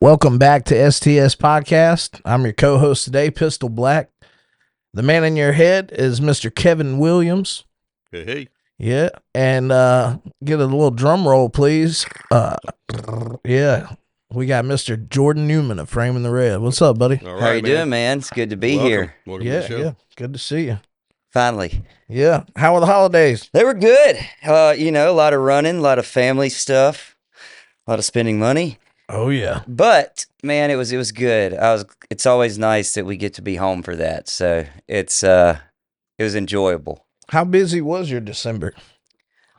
Welcome back to STS Podcast. I'm your co-host today, Pistol Black. The man in your head is Mr. Kevin Williams. Hey. Yeah, and get a little drum roll, please. Yeah, we got Mr. Jordan Newman of Framing the Red. What's up, buddy? All right, How you doing, man? It's good to be here. Welcome to the show. Yeah, good to see you. Finally. Yeah, how were the holidays? They were good. A lot of running, a lot of family stuff, a lot of spending money. Oh yeah, But man, it was good. It's always nice that we get to be home for that. So it was enjoyable. how busy was your December?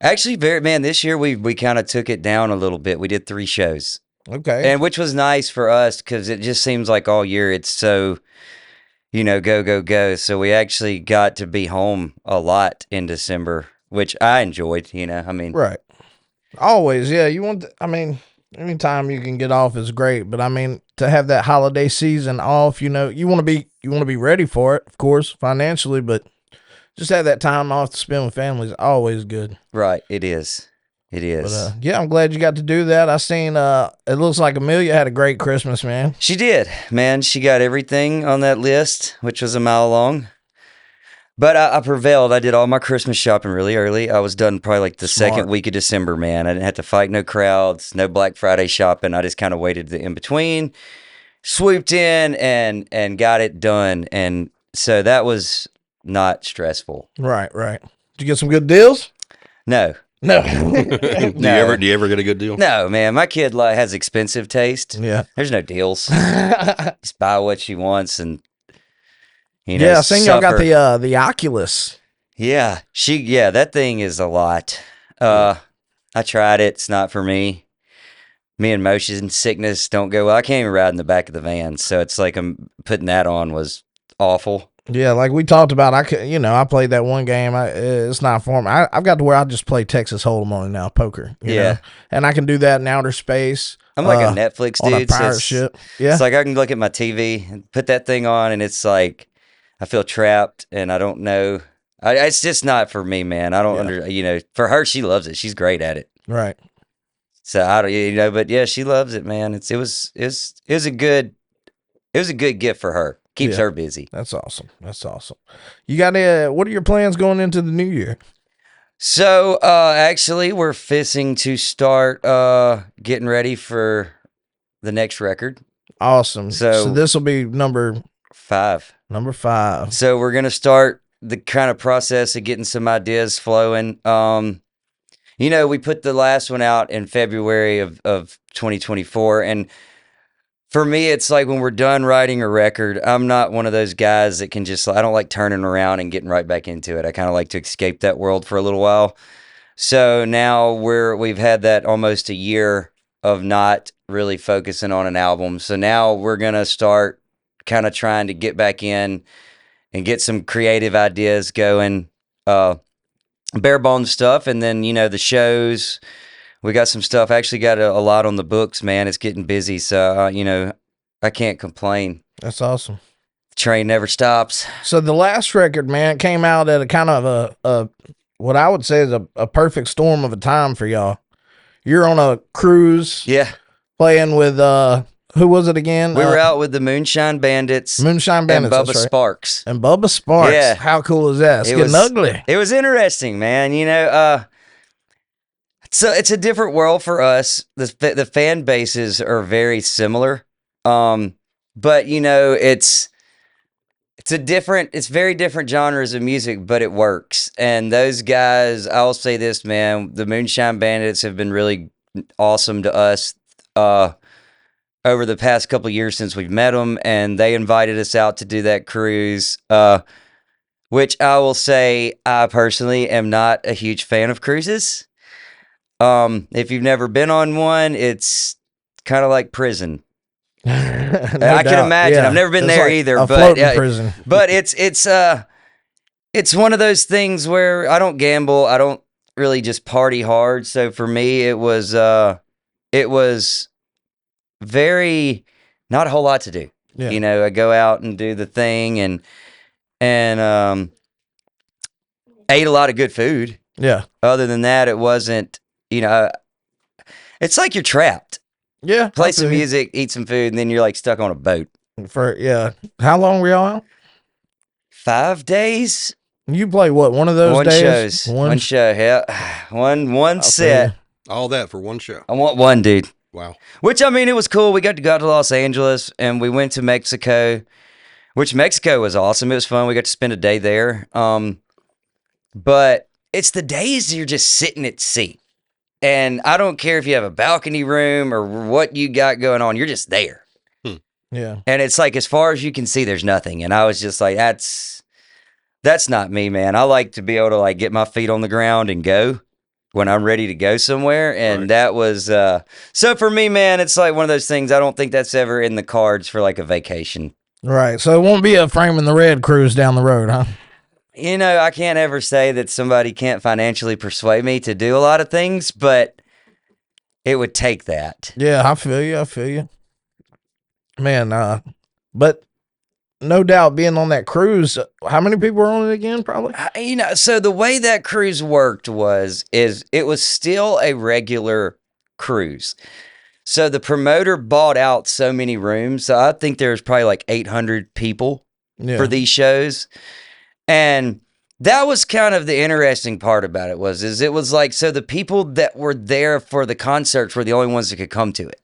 Actually, this year we kind of took it down a little bit. We did 3 shows. Okay, And which was nice for us because it just seems like all year it's so, go. So we actually got to be home a lot in December, which I enjoyed, right. Always, yeah. Anytime you can get off is great, but to have that holiday season off, you want to be ready for it, of course, financially, but just have that time off to spend with family is always good. Right, it is. It is. But yeah, I'm glad you got to do that. I seen it looks like Amelia had a great Christmas, man. She did, man. She got everything on that list, which was a mile long. But I prevailed. I did all my Christmas shopping really early. I was done probably like the second week of December, man. I didn't have to fight no crowds, no Black Friday shopping. I just kind of waited the in between, swooped in and got it done. And so that was not stressful. Right. Did you get some good deals? No. No. Do you ever get a good deal? No, man. My kid has expensive taste. Yeah. There's no deals. Just buy what she wants and I seen y'all got suffer. the Oculus. Yeah, that thing is a lot. I tried it. It's not for me. Me and motion sickness don't go well. I can't even ride in the back of the van. So it's like I'm putting that on was awful. Yeah, like we talked about, I played that one game. It's not for me. I've got to where I just play Texas Hold'em on it now, poker. You know? And I can do that in outer space. I'm like a Netflix dude. On a pirate ship. Yeah, it's like I can look at my TV and put that thing on, and it's like I feel trapped, and I don't know. It's just not for me, man. I don't for her, she loves it. She's great at it. Right. So I don't, but yeah, she loves it, man. It was a good gift for her. Keeps her busy. That's awesome. You got what are your plans going into the new year? So actually, we're fixing to start getting ready for the next record. Awesome. So this will be number 5. Number 5. So we're gonna start the kind of process of getting some ideas flowing. We put the last one out in February of 2024, and for me, it's like when we're done writing a record, I'm not one of those guys that can I don't like turning around and getting right back into it. I kind of like to escape that world for a little while. So now we've had that almost a year of not really focusing on an album. So now we're going to start kind of trying to get back in and get some creative ideas going, bare bones stuff. And then, the shows. We got some stuff. I actually got a lot on the books, man. It's getting busy. So, I can't complain. That's awesome. The train never stops. So the last record, man, came out at a kind of a what I would say is a perfect storm of a time for y'all. You're on a cruise. Yeah. Playing with, who was it again? We were out with the Moonshine Bandits. And Bubba Sparks. And Bubba Sparks. Yeah. How cool is that? It's getting ugly. It was interesting, man. So it's a different world for us. The fan bases are very similar. But it's very different genres of music, but it works. And those guys, I'll say this, man, the Moonshine Bandits have been really awesome to us, over the past couple of years since we've met them, and they invited us out to do that cruise, which I will say I personally am not a huge fan of cruises. If you've never been on one, it's kind of like prison. No I doubt. can imagine. Yeah. I've never been It's there like either, a but floating prison. But it's one of those things where I don't gamble. I don't really just party hard. So for me, it was very not a whole lot to do. Yeah. I go out and do the thing and ate a lot of good food. Yeah. Other than that, it wasn't. It's like you're trapped. Yeah. Play some music, eat some food, and then you're like stuck on a boat. How long were y'all out? 5 days. You play what? One of those days? One show. Yeah. One set. All that for one show. I want one, dude. Wow. Which, I mean, it was cool. We got to go to Los Angeles, and we went to Mexico, which Mexico was awesome. It was fun. We got to spend a day there. But it's the days you're just sitting at sea. And I don't care if you have a balcony room or what you got going on. You're just there. Yeah. And it's like, as far as you can see, there's nothing. And I was just like, that's not me, man. I like to be able to like get my feet on the ground and go when I'm ready to go somewhere. And that was, so for me, man, it's like one of those things. I don't think that's ever in the cards for like a vacation. Right. So it won't be a Frame in the Red cruise down the road, huh? You know, I can't ever say that somebody can't financially persuade me to do a lot of things, but it would take that. Yeah, I feel you. Man, but no doubt being on that cruise, how many people were on it again, probably? You know, so the way that cruise worked is it was still a regular cruise. So the promoter bought out so many rooms. So I think there's probably like 800 people for these shows. And that was kind of the interesting part about it was it was like, so the people that were there for the concerts were the only ones that could come to it.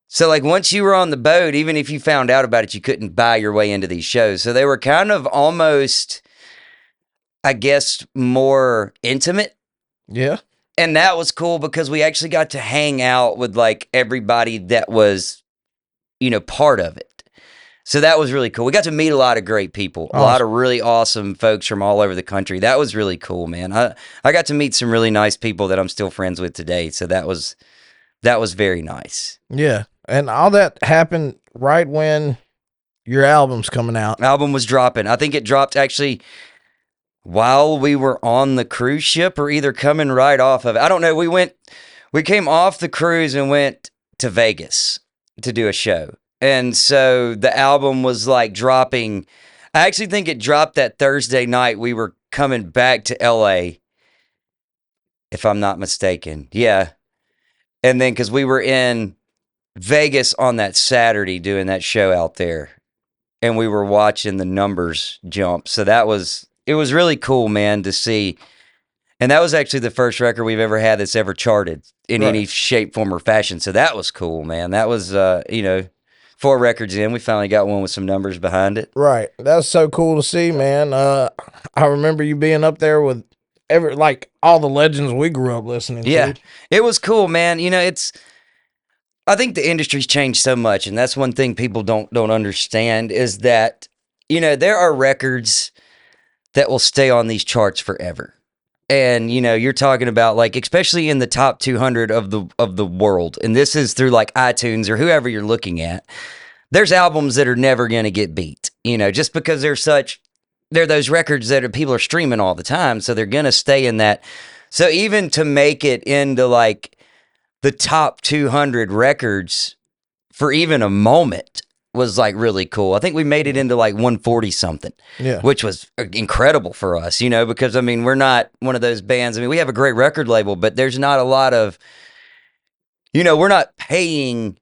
So like once you were on the boat, even if you found out about it, you couldn't buy your way into these shows. So they were kind of almost, I guess, more intimate. Yeah. And that was cool because we actually got to hang out with like everybody that was, you know, part of it. So that was really cool. We got to meet a lot of great people, a lot of really awesome folks from all over the country. That was really cool, man. I got to meet some really nice people that I'm still friends with today. So that was very nice. Yeah. And all that happened right when your album's coming out. Album was dropping. I think it dropped actually while we were on the cruise ship or either coming right off of it. I don't know. We came off the cruise and went to Vegas to do a show. And so the album was like dropping. I actually think it dropped that Thursday night. We were coming back to LA, if I'm not mistaken. Yeah. And then because we were in Vegas on that Saturday doing that show out there, and we were watching the numbers jump. So it was really cool, man, to see. And that was actually the first record we've ever had that's ever charted in any shape, form, or fashion. So that was cool, man. That was, 4 records in, we finally got one with some numbers behind it. Right. That's so cool to see, man. I remember you being up there with all the legends we grew up listening to. Yeah. It was cool, man. You know, I think the industry's changed so much, and that's one thing people don't understand is that, you know, there are records that will stay on these charts forever. And, you know, you're talking about like, especially in the top 200 of the world. And this is through like iTunes or whoever you're looking at. There's albums that are never going to get beat, you know, just because they're those records that people are streaming all the time. So they're going to stay in that. So even to make it into like the top 200 records for even a moment was like really cool. I think we made it into like 140 something, which was incredible for us, you know, because I mean, we're not one of those bands. I mean, we have a great record label, but there's not a lot of, you know, we're not paying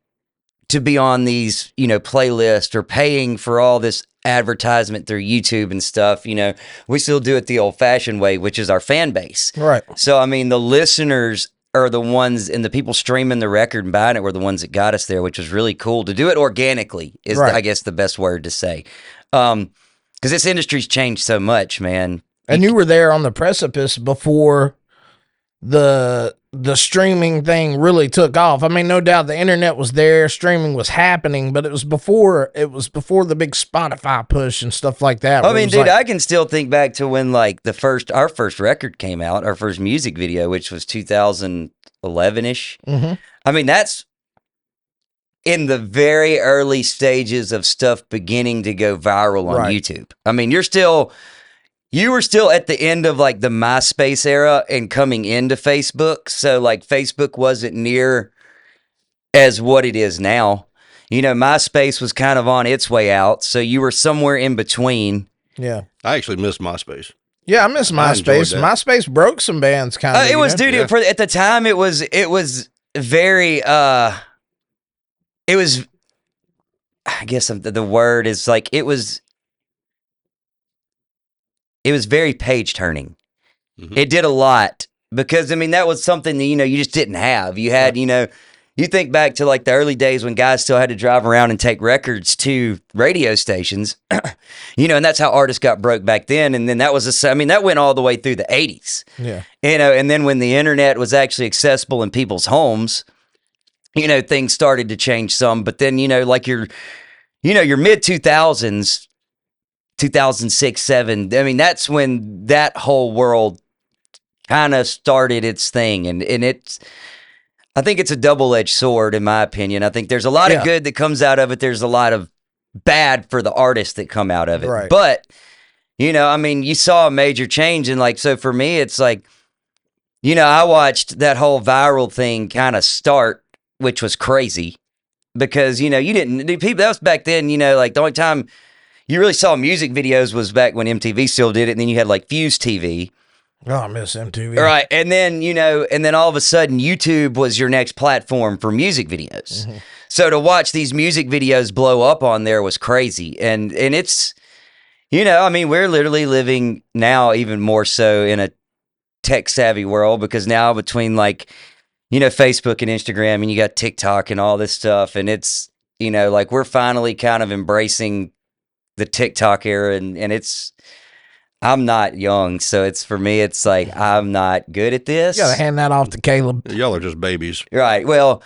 to be on these, you know, playlists or paying for all this advertisement through YouTube and stuff. You know, we still do it the old fashioned way, which is our fan base. Right. So, I mean, the listeners are the ones, and the people streaming the record and buying it were the ones that got us there, which was really cool. To do it organically is, I guess, the best word to say. Because this industry's changed so much, man. And you were there on the precipice before the streaming thing really took off. I mean, no doubt the internet was there, streaming was happening, but it was before the big Spotify push and stuff like that. I mean, dude, I can still think back to when like our first record came out, our first music video, which was 2011-ish. Mm-hmm. I mean, that's in the very early stages of stuff beginning to go viral on YouTube. I mean, you were still at the end of like the MySpace era and coming into Facebook. So like Facebook wasn't near as what it is now. You know, MySpace was kind of on its way out. So you were somewhere in between. Yeah. I actually miss MySpace. Yeah, I miss MySpace. MySpace broke some bands kind of. It was, dude, at the time it was very, it was, I guess the word is like, it was very page turning. Mhm. It did a lot because, I mean, that was something that, you just didn't have. You had, you think back to like the early days when guys still had to drive around and take records to radio stations, and that's how artists got broke back then. And then that that went all the way through the 80s, Yeah. and then when the internet was actually accessible in people's homes, things started to change some. But then, like your mid 2000s, 2006, 7, I mean, that's when that whole world kind of started its thing. And I think it's a double-edged sword, in my opinion. I think there's a lot of good that comes out of it. There's a lot of bad for the artists that come out of it. Right. But, I mean, you saw a major change. And like, so for me, it's like, I watched that whole viral thing kind of start, which was crazy because, you didn't, people, that was back then, like the only time you really saw music videos was back when MTV still did it. And then you had like Fuse TV. Oh, I miss MTV. Right. And then, and then all of a sudden YouTube was your next platform for music videos. Mm-hmm. So to watch these music videos blow up on there was crazy. And it's, I mean, we're literally living now even more so in a tech savvy world because now between like, Facebook and Instagram and you got TikTok and all this stuff. And it's, like we're finally kind of embracing the TikTok era and it's, I'm not young, so for me, it's like I'm not good at this. You gotta hand that off to Caleb. Y'all are just babies. Right. Well,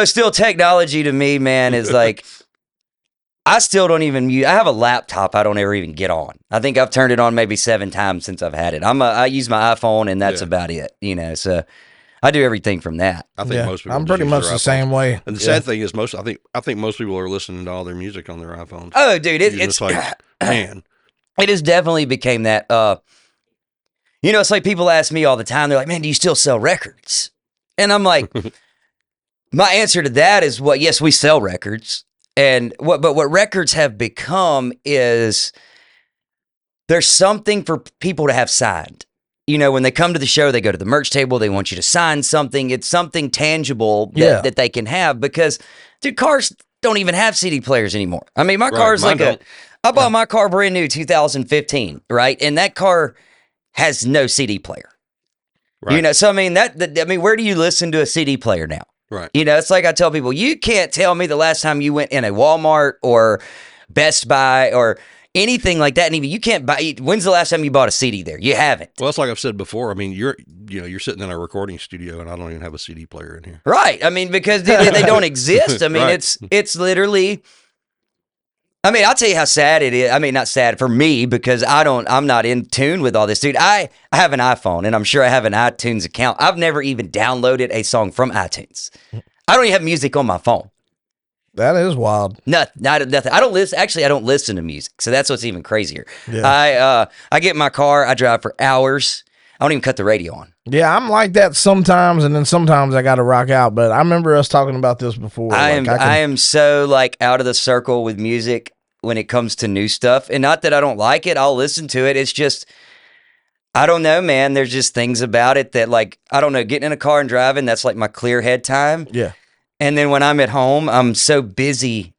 still technology to me, man, is like I still don't even use. I have a laptop I don't ever even get on. I think I've turned it on maybe 7 times since I've had it. I use my iPhone, and that's about it. So I do everything from that. I think most people. I'm just pretty use much their the iPhones. same way. And the sad thing is, I think most people are listening to all their music on their iPhones. Oh, dude, it's just like, man. It has definitely became that. It's like people ask me all the time. They're like, "Man, do you still sell records?" And I'm like, my answer to that is, "Well, yes, we sell records." But what records have become is there's something for people to have signed. When they come to the show, they go to the merch table. They want you to sign something. It's something tangible that they can have because, dude, cars don't even have CD players anymore. I mean, my car's like I bought my car brand new 2015, right? And that car has no CD player. Right. So I mean where do you listen to a CD player now? Right. It's like I tell people, you can't tell me the last time you went in a Walmart or Best Buy or anything like that. And even you can't buy. When's the last time you bought a CD there? You haven't. Well, it's like I've said before. I mean, you're sitting in a recording studio, and I don't even have a CD player in here. Right. I mean, because they don't exist. I mean, Right. it's literally. I mean, I'll tell you how sad it is. I mean, not sad for me because I'm not in tune with all this, dude. I have an iPhone and I'm sure I have an iTunes account. I've never even downloaded a song from iTunes. I don't even have music on my phone. That is wild. Nothing. I don't listen. Actually, I don't listen to music. So that's what's even crazier. Yeah. I get in my car. I drive for hours. I don't even cut the radio on. Yeah, I'm like that sometimes, and then sometimes I got to rock out. But I remember us talking about this before. I am so like out of the circle with music when it comes to new stuff, and not that I don't like it. I'll listen to it. It's just I don't know, man. There's just things about it that like I don't know. Getting in a car and driving, that's like my clear head time. Yeah. And then when I'm at home, I'm so busy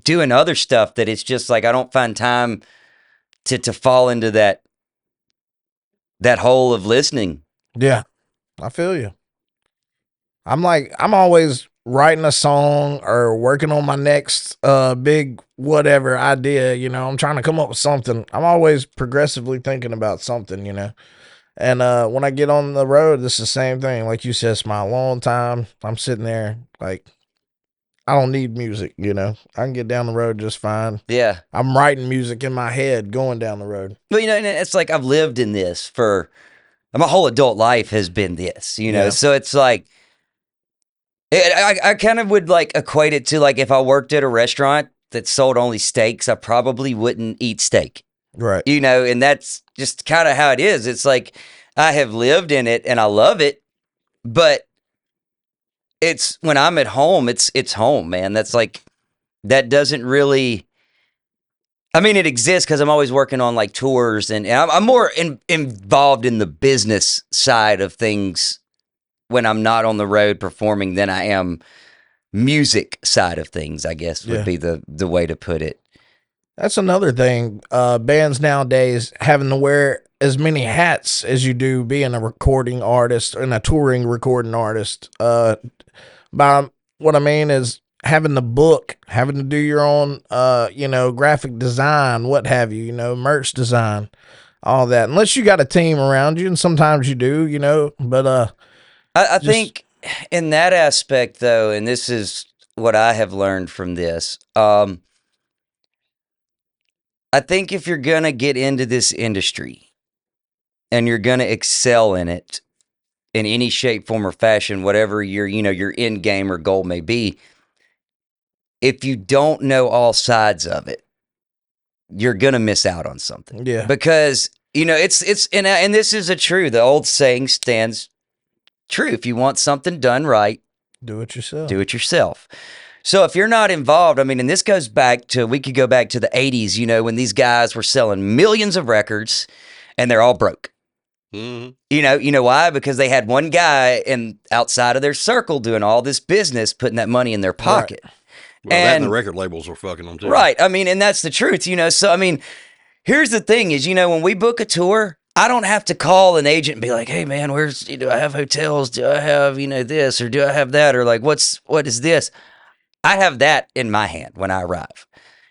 doing other stuff that it's just like I don't find time to fall into that hole of listening. Yeah, I feel you. I'm always writing a song or working on my next big whatever idea. I'm trying to come up with something. I'm always progressively thinking about something. And when I get on the road, it's the same thing. Like you said, it's my alone time. I'm sitting there like I don't need music. I can get down the road just fine. Yeah, I'm writing music in my head going down the road. but and it's like I've lived in this for my whole adult life has been this. Yeah. So it's like I kind of would like equate it to like if I worked at a restaurant that sold only steaks, I probably wouldn't eat steak. Right. And that's just kind of how it is. It's like I have lived in it and I love it, but it's when I'm at home, it's home, man. That's like that doesn't really. I mean, it exists because I'm always working on like tours and I'm more involved in the business side of things when I'm not on the road performing than I am music side of things, I guess would Yeah. be the way to put it. That's another thing. Bands nowadays having to wear as many hats as you do being a recording artist and a touring recording artist. By what I mean is having the book, having to do your own, graphic design, what have you, merch design, all that. Unless you got a team around you, and sometimes you do, but I just- think in that aspect, though, and this is what I have learned from this, I think if you're going to get into this industry and you're going to excel in it in any shape, form, or fashion, whatever your end game or goal may be, if you don't know all sides of it, you're going to miss out on something. Yeah. Because, and this is the old saying stands true. If you want something done right, do it yourself. do it yourself. So if you're not involved, I mean, and this goes back to, we could go back to the 80s, when these guys were selling millions of records and they're all broke. Mm-hmm. You know why? Because they had one guy outside of their circle doing all this business, putting that money in their pocket. Well, that and the And- record labels were fucking them too. Right. I mean, and that's the truth, So, I mean, here's the thing is, when we book a tour, I don't have to call an agent and be like, hey, man, do I have hotels? Do I have, this or do I have that? Or like, what is this? I have that in my hand when I arrive.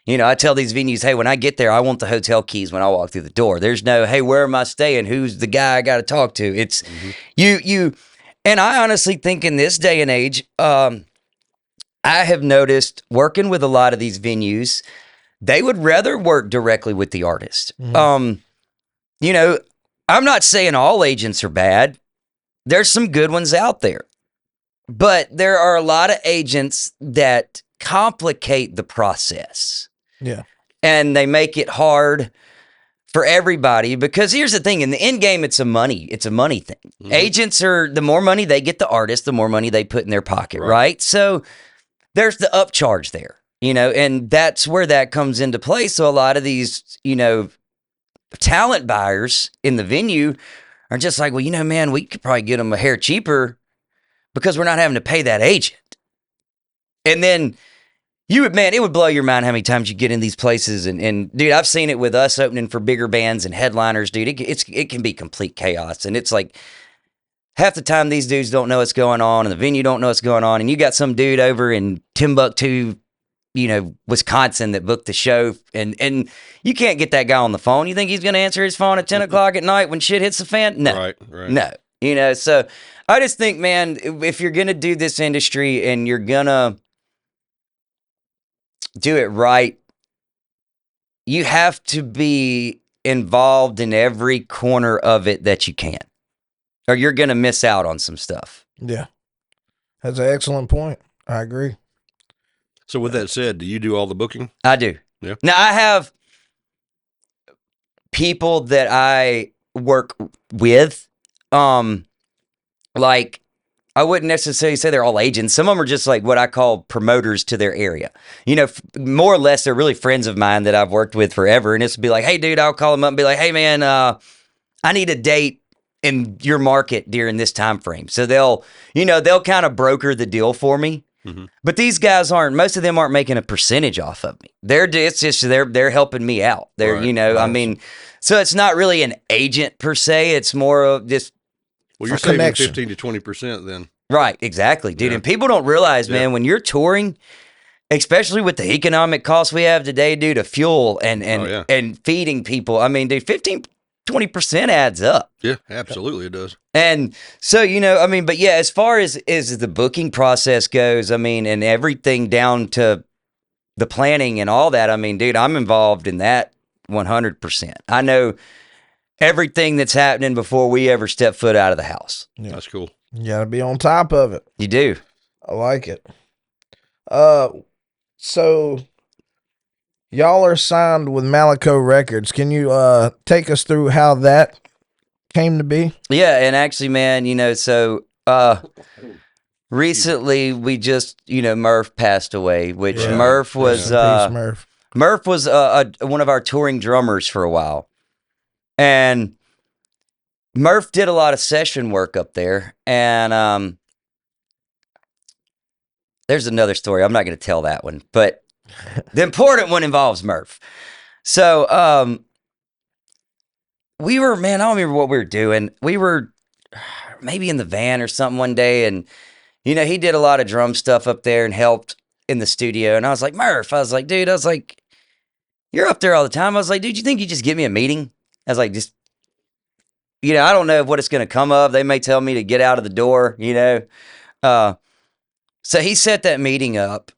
I tell these venues, hey, when I get there, I want the hotel keys when I walk through the door. There's no, hey, where am I staying? Who's the guy I got to talk to? It's you. And I honestly think in this day and age, I have noticed working with a lot of these venues, they would rather work directly with the artist. I'm not saying all agents are bad. There's some good ones out there. But there are a lot of agents that complicate the process. Yeah. And they make it hard for everybody because here's the thing, in the end game, it's a money thing. Mm-hmm. Agents the more money they get the artist, the more money they put in their pocket, right? So there's the upcharge there, and that's where that comes into play. So a lot of these, talent buyers in the venue are just like, well, man, we could probably get them a hair cheaper because we're not having to pay that agent. And then it would blow your mind how many times you get in these places. And dude, I've seen it with us opening for bigger bands and headliners, dude. It can be complete chaos. And it's like half the time these dudes don't know what's going on and the venue don't know what's going on. And you got some dude over in Timbuktu, Wisconsin that booked the show. And you can't get that guy on the phone. You think he's going to answer his phone at 10 o'clock at night when shit hits the fan? No. Right. No. So I just think, man, if you're going to do this industry and you're going to do it right, you have to be involved in every corner of it that you can, or you're going to miss out on some stuff. Yeah. That's an excellent point. I agree. So with that said, do you do all the booking? I do. Yeah. Now I have people that I work with, like, I wouldn't necessarily say they're all agents. Some of them are just like what I call promoters to their area. More or less, they're really friends of mine that I've worked with forever. And it's be like, hey, dude, I'll call them up and be like, hey, man, I need a date in your market during this time frame. So they'll kind of broker the deal for me. Mm-hmm. But these guys most of them aren't making a percentage off of me. They're helping me out. I mean, so it's not really an agent per se. It's more of just. Well, you're saving 15 to 20% then. Right, exactly, dude. Yeah. And people don't realize, man, when you're touring, especially with the economic costs we have today, dude, of fuel and feeding people. I mean, dude, 15, 20% adds up. Yeah, absolutely it does. And so, but yeah, as far as the booking process goes, I mean, and everything down to the planning and all that, I mean, dude, I'm involved in that 100%. I know everything that's happening before we ever step foot out of the house. Yeah. That's cool. You gotta be on top of it. You do. I like it. So y'all are signed with Malaco Records. Can you take us through how that came to be? Yeah, and actually, man, so recently we just, Murph passed away, which Murph was Peace, Murph. Murph was one of our touring drummers for a while. And Murph did a lot of session work up there. And there's another story. I'm not going to tell that one, but the important one involves Murph. So, we were, man, I don't remember what we were doing. We were maybe in the van or something one day, and he did a lot of drum stuff up there and helped in the studio. And I was like, Murph, dude, you're up there all the time. I was like, dude, you think you just give me a meeting? I was like, just, I don't know what it's going to come of. They may tell me to get out of the door, So he set that meeting up,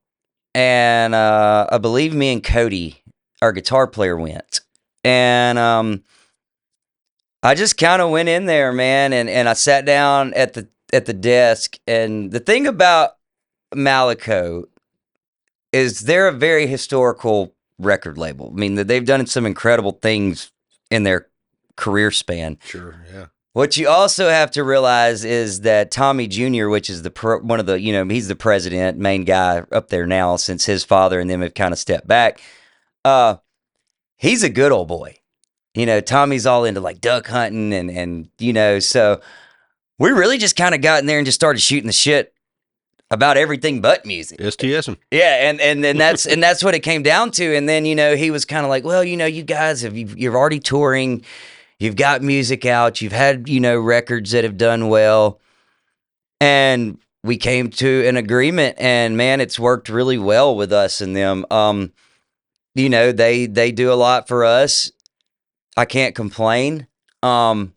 and I believe me and Cody, our guitar player, went. And I just kind of went in there, man, and I sat down at the desk. And the thing about Malaco is they're a very historical record label. I mean, they've done some incredible things in their career span. Sure, yeah. What you also have to realize is that Tommy Jr., which is one of the, he's the president, main guy up there now since his father and them have kind of stepped back. He's a good old boy. Tommy's all into like duck hunting and so we really just kind of got in there and just started shooting the shit about everything but music. STSing. Yeah, and that's what it came down to. And then, he was kind of like, well, you guys you're already touring, you've got music out, you've had, records that have done well. And we came to an agreement, and man, it's worked really well with us and them. They do a lot for us. I can't complain. A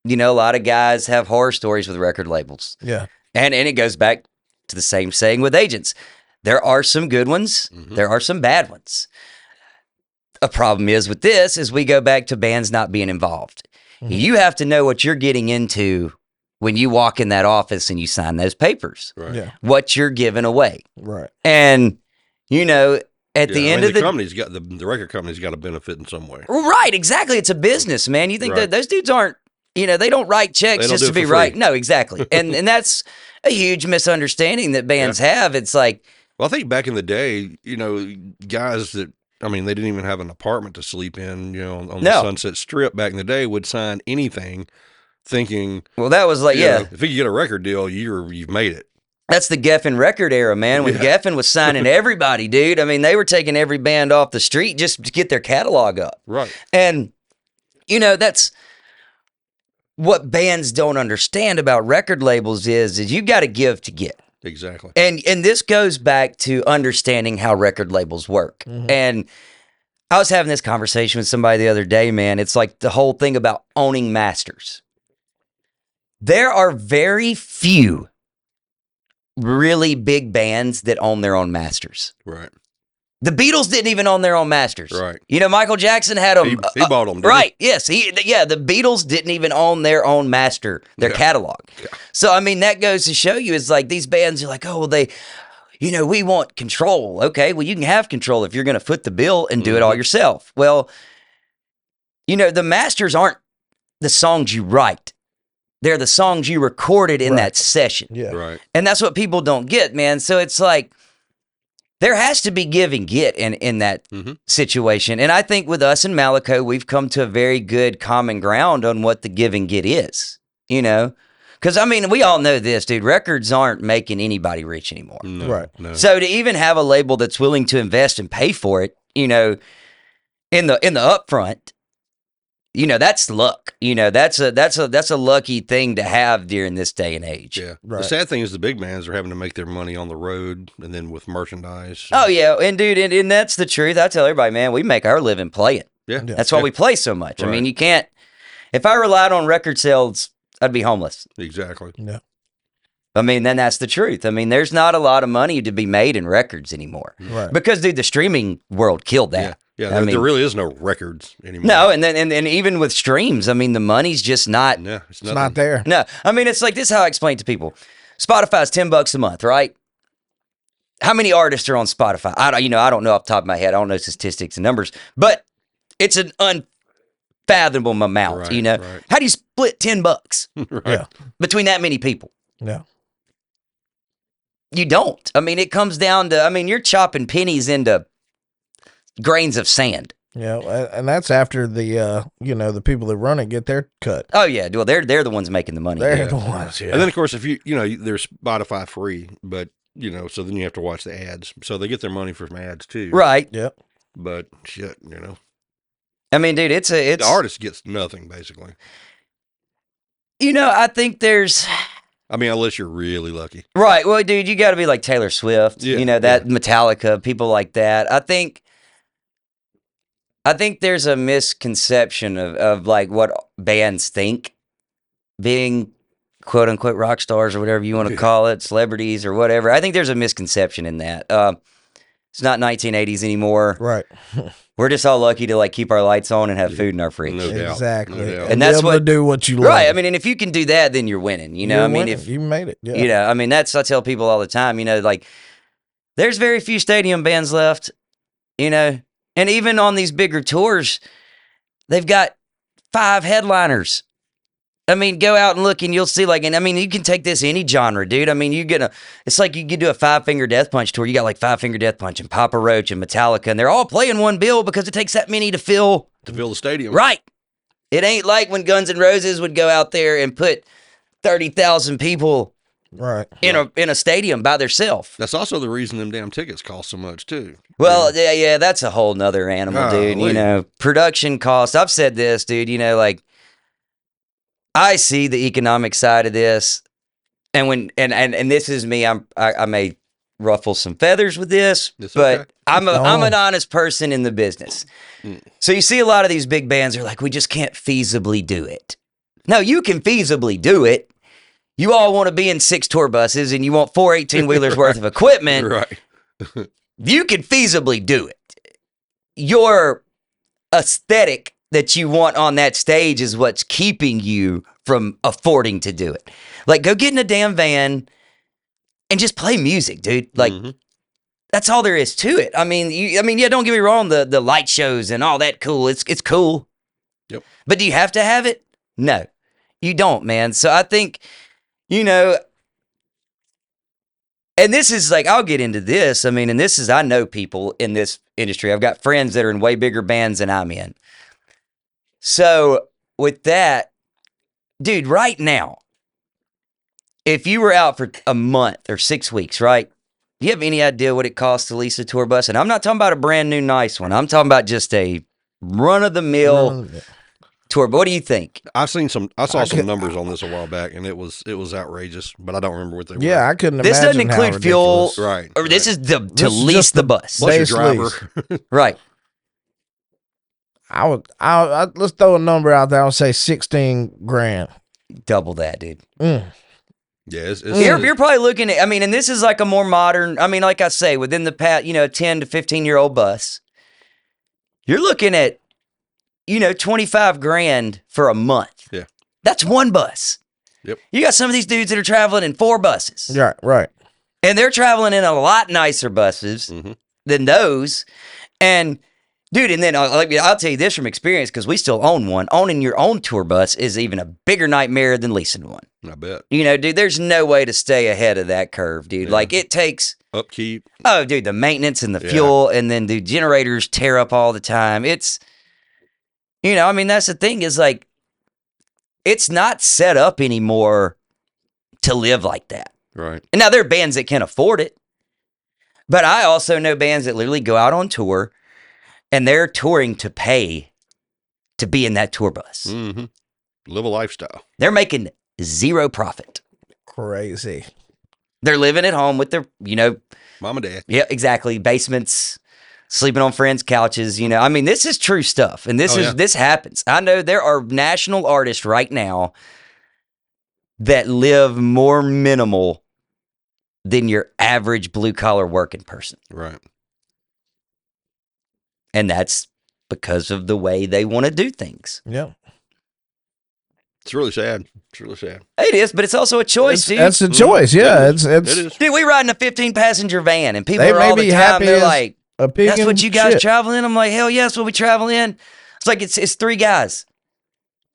lot of guys have horror stories with record labels. Yeah. And it goes back to the same saying with agents. There are some good ones. Mm-hmm. There are some bad ones. A problem is with this is we go back to bands not being involved. Mm-hmm. You have to know what you're getting into when you walk in that office and you sign those papers. Right. Yeah. What you're giving away. Right. And, at the end of the company's got the record company's got to benefit in some way. Right, exactly. It's a business, man. You think that those dudes aren't, they don't write checks just to be right. No, exactly. and that's a huge misunderstanding that bands have. It's like, well, I think back in the day, guys that, they didn't even have an apartment to sleep in, on the Sunset Strip back in the day would sign anything thinking, well, that was like, if you get a record deal, you've made it. That's the Geffen record era, man, when Geffen was signing everybody, dude. They were taking every band off the street just to get their catalog up. Right. And, that's what bands don't understand about record labels is you got to give to get. Exactly. And this goes back to understanding how record labels work. Mm-hmm. And I was having this conversation with somebody the other day, man. It's like the whole thing about owning masters. There are very few really big bands that own their own masters. Right. The Beatles didn't even own their own masters. Right. Michael Jackson had them. He bought them. Right. He? Yes. The Beatles didn't even own their own master, their catalog. Yeah. So, that goes to show you, it's like these bands are like, oh, well, we want control. Okay. Well, you can have control if you're going to foot the bill and do it all yourself. Well, the masters aren't the songs you write. They're the songs you recorded in that session. Yeah. Right. And that's what people don't get, man. So it's like there has to be give and get in that situation. And I think with us and Malaco, we've come to a very good common ground on what the give and get is, Because, we all know this, dude. Records aren't making anybody rich anymore. No, right. No. So to even have a label that's willing to invest and pay for it, in the upfront, that's luck. That's a lucky thing to have during this day and age. Yeah. Right. The sad thing is the big bands are having to make their money on the road and then with merchandise. Oh yeah, and dude, and that's the truth. I tell everybody, man, we make our living playing. Yeah. That's why we play so much. Right. You can't. If I relied on record sales, I'd be homeless. Exactly. Yeah. Then that's the truth. There's not a lot of money to be made in records anymore. Right. Because, dude, the streaming world killed that. Yeah. Yeah, there really is no records anymore. No, and even with streams, the money's just not. No, it's not there. No, it's like this. Is how I explain it to people. Spotify's $10 a month, right? How many artists are on Spotify? I don't know off the top of my head. I don't know statistics and numbers, but it's an unfathomable amount. Right. How do you split $10 right. between that many people? Yeah. You don't. It comes down to. You're chopping pennies into grains of sand. Yeah, and that's after the the people that run it get their cut. Oh yeah, well they're the ones making the money. They're the ones. Yeah. And then of course if you they're Spotify free, but you know, so then you have to watch the ads. So they get their money from ads too. Right. Yep. But shit, you know. I mean, dude, it's The artist gets nothing basically. You know, I think there's. I mean, unless you're really lucky. Right. Well, dude, you got to be like Taylor Swift. Yeah, you know, that Metallica, people like that. I think there's a misconception of like what bands think being quote unquote rock stars or whatever you want to call it, celebrities or whatever. I think there's a misconception in that. It's not 1980s anymore. Right. We're just all lucky to like keep our lights on and have food in our fridge. No doubt. Exactly. No doubt. And that's able what to do what you love. Right. I mean, and if you can do that, then you're winning. You know, You're I mean, winning. if you made it, yeah. you know, I mean, I tell people all the time, you know, like there's very few stadium bands left, you know, and even on these bigger tours, they've got 5 headliners. I mean, go out and look and you'll see like, and I mean, you can take this any genre, dude. I mean, it's like you could do a 5 Finger Death Punch tour. You got like 5 Finger Death Punch and Papa Roach and Metallica, and they're all playing one bill because it takes that many to fill the stadium. Right. It ain't like when Guns N' Roses would go out there and put 30,000 people in a stadium by themselves. That's also the reason them damn tickets cost so much too. Well, yeah, that's a whole nother animal, dude. You know, production costs. I've said this, dude, you know, like I see the economic side of this. And when and this is me, I may ruffle some feathers with this, It's but okay. I'm an honest person in the business. So you see a lot of these big bands are like, we just can't feasibly do it. No, you can feasibly do it. You all want to be in 6 tour buses and you want 4 18-wheelers worth of equipment. Right. You can feasibly do it. Your aesthetic that you want on that stage is what's keeping you from affording to do it. Like, go get in a damn van and just play music, dude. Like, that's all there is to it. I mean, yeah, don't get me wrong. The light shows and all that cool. It's cool. Yep. But do you have to have it? No, you don't, man. So I think, you know, and this is like, I'll get into this. I mean, and this is, I know people in this industry. I've got friends that are in way bigger bands than I'm in. So with that, dude, right now, if you were out for a month or 6 weeks, right? Do you have any idea what it costs to lease a tour bus? And I'm not talking about a brand new nice one. I'm talking about just a run-of-the-mill tour. But what do you think? I saw some numbers on this a while back, and it was outrageous, but I don't remember what they were. Yeah, I couldn't This imagine doesn't include fuel. Right. Or this is to This is lease just the bus. Plus your Base driver. lease. Right. Let's throw a number out there. I'll say 16 grand. Double that, dude. Yeah, it's You're probably looking at, I mean, and this is like a more modern, I mean, like I say, within the past, 10 to 15-year-old bus, you're looking at, 25 grand for a month. Yeah. That's one bus. Yep. You got some of these dudes that are traveling in 4 buses. Right. And they're traveling in a lot nicer buses than those. And dude, and then I'll tell you this from experience, because we still own one. Owning your own tour bus is even a bigger nightmare than leasing one. I bet. Dude, there's no way to stay ahead of that curve, dude. Yeah. Like, it takes... Upkeep. Oh, dude, the maintenance and the fuel, and then the generators tear up all the time. It's, I mean, that's the thing is, like, it's not set up anymore to live like that. Right. And now there are bands that can afford it. But I also know bands that literally go out on tour, and they're touring to pay to be in that tour bus. Mm-hmm. Live a lifestyle. They're making 0 profit. Crazy. They're living at home with their, Mom and dad. yeah, exactly, basements, sleeping on friends' couches. I mean, this is true stuff, and this happens. I know there are national artists right now that live more minimal than your average blue-collar working person. Right. And that's because of the way they want to do things. Yeah. It's really sad. It's really sad. It is, but it's also a choice, dude. That's a choice. Yeah. It's It is. Dude, we ride in a 15-passenger van, and people They are may all the be time, happy they're as like, a pig that's in what you guys shit. travel in? I'm like, hell yes, what we travel in. It's like, it's 3 guys.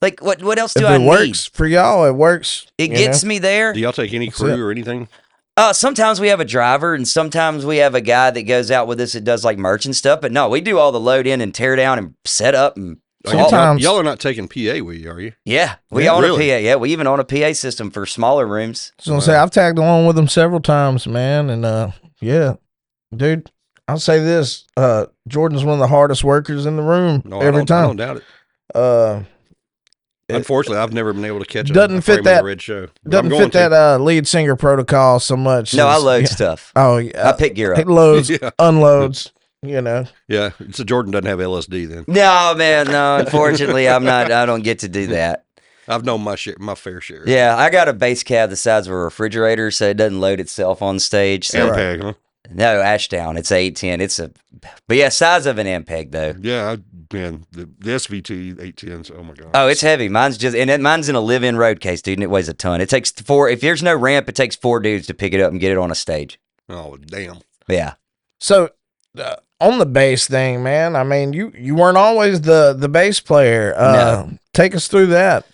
Like, what else do If I it need? works for y'all, it works. It you gets know? me there. Do y'all take any That's crew it. or anything? Sometimes we have a driver, and sometimes we have a guy that goes out with us that does like merch and stuff. But no, we do all the load in and tear down and set up and Sometimes y'all are not taking PA with you, are you? Yeah, we Yeah, own really? a PA. Yeah, we even own a PA system for smaller rooms. I was gonna say I've tagged along with them several times, man, and yeah, dude. I'll say this: Jordan's one of the hardest workers in the room No, every I time. don't doubt it. Uh, Unfortunately, I've never been able to catch doesn't a fit frame that- of the red show. But I'm doesn't going fit that lead singer protocol so much. No, I as- load yeah. stuff. Oh, yeah. I pick gear He up. loads, Yeah. unloads. You know, Yeah, so Jordan doesn't have LSD then. No, man, no. Unfortunately, I'm not. I don't get to do that. I've known my fair share. Yeah, I got a bass cab the size of a refrigerator, so it doesn't load itself on stage. So Ampeg, huh? no, Ashdown. It's 810. But yeah, size of an Ampeg though. Yeah, man, the SVT 810s. Oh my god. Oh, it's heavy. Mine's in a live-in road case, dude, and it weighs a ton. It takes 4. If there's no ramp, it takes 4 dudes to pick it up and get it on a stage. Oh damn. Yeah. so on the bass thing, man. I mean, you weren't always the bass player. No. Take us through that.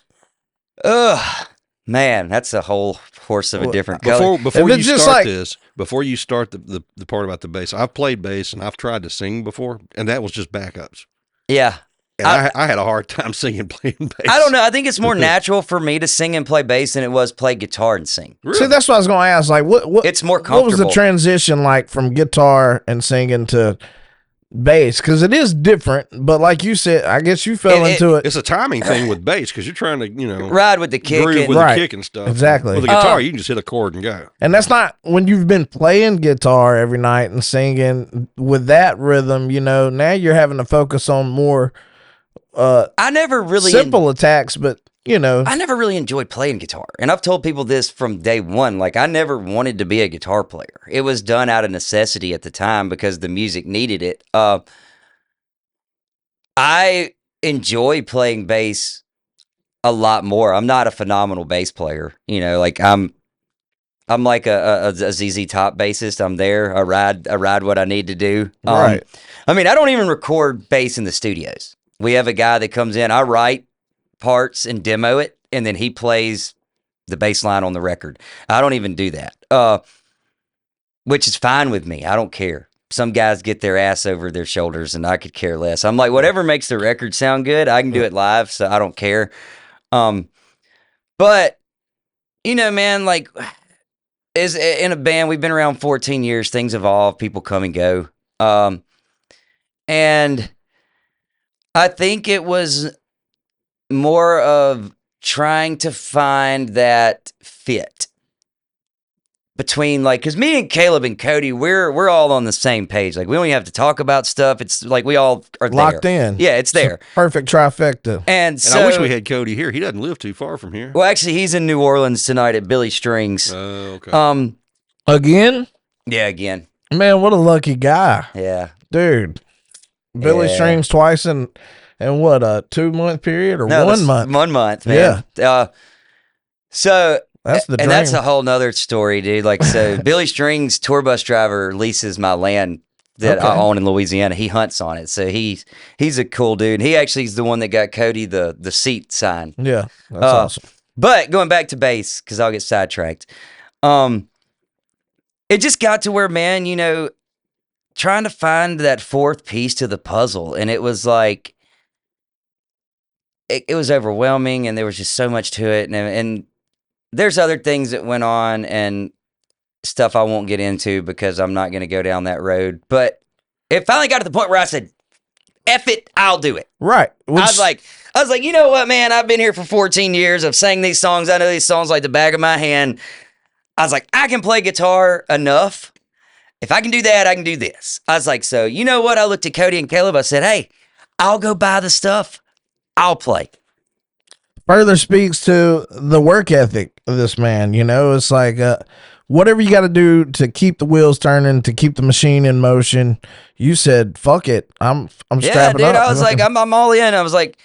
Ugh, man, that's a whole horse of a different color. Before If you it's just start like- this, before you start the part about the bass, I've played bass and I've tried to sing before, and that was just backups. Yeah. And I had a hard time singing playing bass. I don't know. I think it's more natural for me to sing and play bass than it was play guitar and sing. Really? See, that's what I was going to ask. Like, what? It's more What was the comfortable. transition like from guitar and singing to bass? Because it is different. But like you said, I guess you fell into it. It's a timing thing with bass because you're trying to, Ride with the kick. groove And, with Right. the kick and stuff. Exactly. With a guitar, you can just hit a chord and go. And that's not when you've been playing guitar every night and singing with that rhythm. Now you're having to focus on more I never really simple attacks, but I never really enjoyed playing guitar. And I've told people this from day one. Like, I never wanted to be a guitar player. It was done out of necessity at the time because the music needed it. I enjoy playing bass a lot more. I'm not a phenomenal bass player. Like I'm like a ZZ Top bassist. I'm there. I ride what I need to do. Right. I mean, I don't even record bass in the studios. We have a guy that comes in. I write parts and demo it, and then he plays the bass line on the record. I don't even do that, which is fine with me. I don't care. Some guys get their ass over their shoulders, and I could care less. I'm like, whatever makes the record sound good, I can do it live, so I don't care. But man, like, is in a band, we've been around 14 years. Things evolve, people come and go, and I think it was more of trying to find that fit between, like, because me and Caleb and Cody, we're all on the same page. Like, we don't even have to talk about stuff. It's like we all are locked there. in. Yeah, it's there. Perfect trifecta. And so I wish we had Cody here. He doesn't live too far from here. Well, actually, he's in New Orleans tonight at Billy Strings. Oh, okay. Again, Yeah, again. man, what a lucky guy, Yeah. dude. Billy Yeah. Strings twice in what, a 2-month period or No, 1 that's month? 1 month, man. So That's the dream. and that's a whole nother story, dude. Like, so Billy Strings, tour bus driver, leases my land that I Okay. own in Louisiana. He hunts on it, so he's a cool dude. He actually is the one that got Cody the seat sign. Yeah, that's awesome. But going back to bass, because I'll get sidetracked. It just got to where, man, trying to find that fourth piece to the puzzle, and it was like it was overwhelming, and there was just so much to it, and there's other things that went on and stuff I won't get into because I'm not going to go down that road. But it finally got to the point where I said, F it, I'll do it. Right. I was like, you know what, man? I've been here for 14 years. I've sang these songs. I know these songs like the back of my hand. I was like, I can play guitar enough. If I can do that, I can do this. I was like, so you know what? I looked at Cody and Caleb. I said, hey, I'll go buy the stuff. I'll play. further speaks to the work ethic of this man. It's like whatever you got to do to keep the wheels turning, to keep the machine in motion. You said, "Fuck it, I'm Yeah, strapping dude. up." I was like, I'm all in. I was like,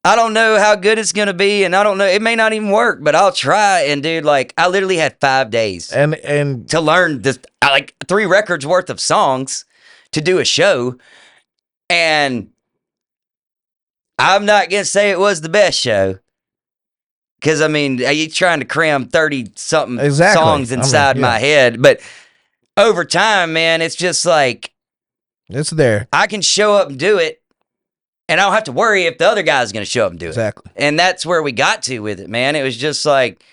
I don't know how good it's gonna be, and I don't know. It may not even work, but I'll try. And dude, like, I literally had 5 days and to learn this, like 3 records worth of songs to do a show, and I'm not gonna say it was the best show. Because, I mean, you're trying to cram 30-something Exactly. songs inside my head. But over time, man, it's just like, it's there. I can show up and do it. And I don't have to worry if the other guy's going to show up and do it. Exactly. And that's where we got to with it, man. It was just like,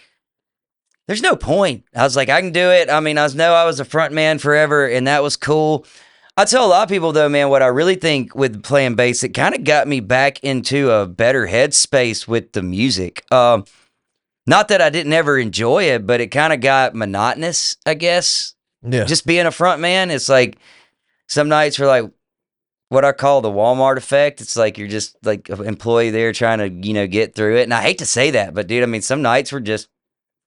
there's no point. I was like, I can do it. I mean, I was a front man forever, and that was cool. I tell a lot of people, though, man, what I really think with playing bass, it kind of got me back into a better headspace with the music. Not that I didn't ever enjoy it, but it kind of got monotonous, I guess. Yeah. Just being a front man, it's like some nights were like what I call the Walmart effect. It's like you're just like an employee there trying to, get through it. And I hate to say that, but dude, I mean, some nights were just,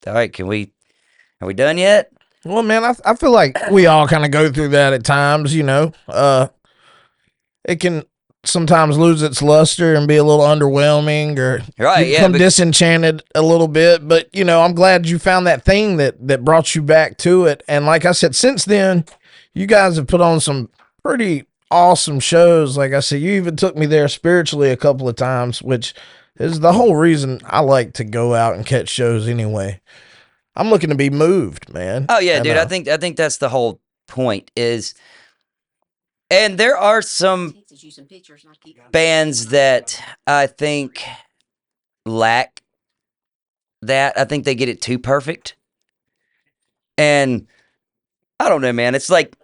all right, are we done yet? Well, man, I feel like we all kind of go through that at times, It can sometimes lose its luster and be a little underwhelming, or Right, you yeah, become but- disenchanted a little bit. But, I'm glad you found that thing that brought you back to it. And like I said, since then, you guys have put on some pretty awesome shows. Like I said, you even took me there spiritually a couple of times, which is the whole reason I like to go out and catch shows anyway. I'm looking to be moved, man. Oh yeah, And, dude. I think that's the whole point is, and there are some bands that I think lack that. I think they get it too perfect. And I don't know, man. It's like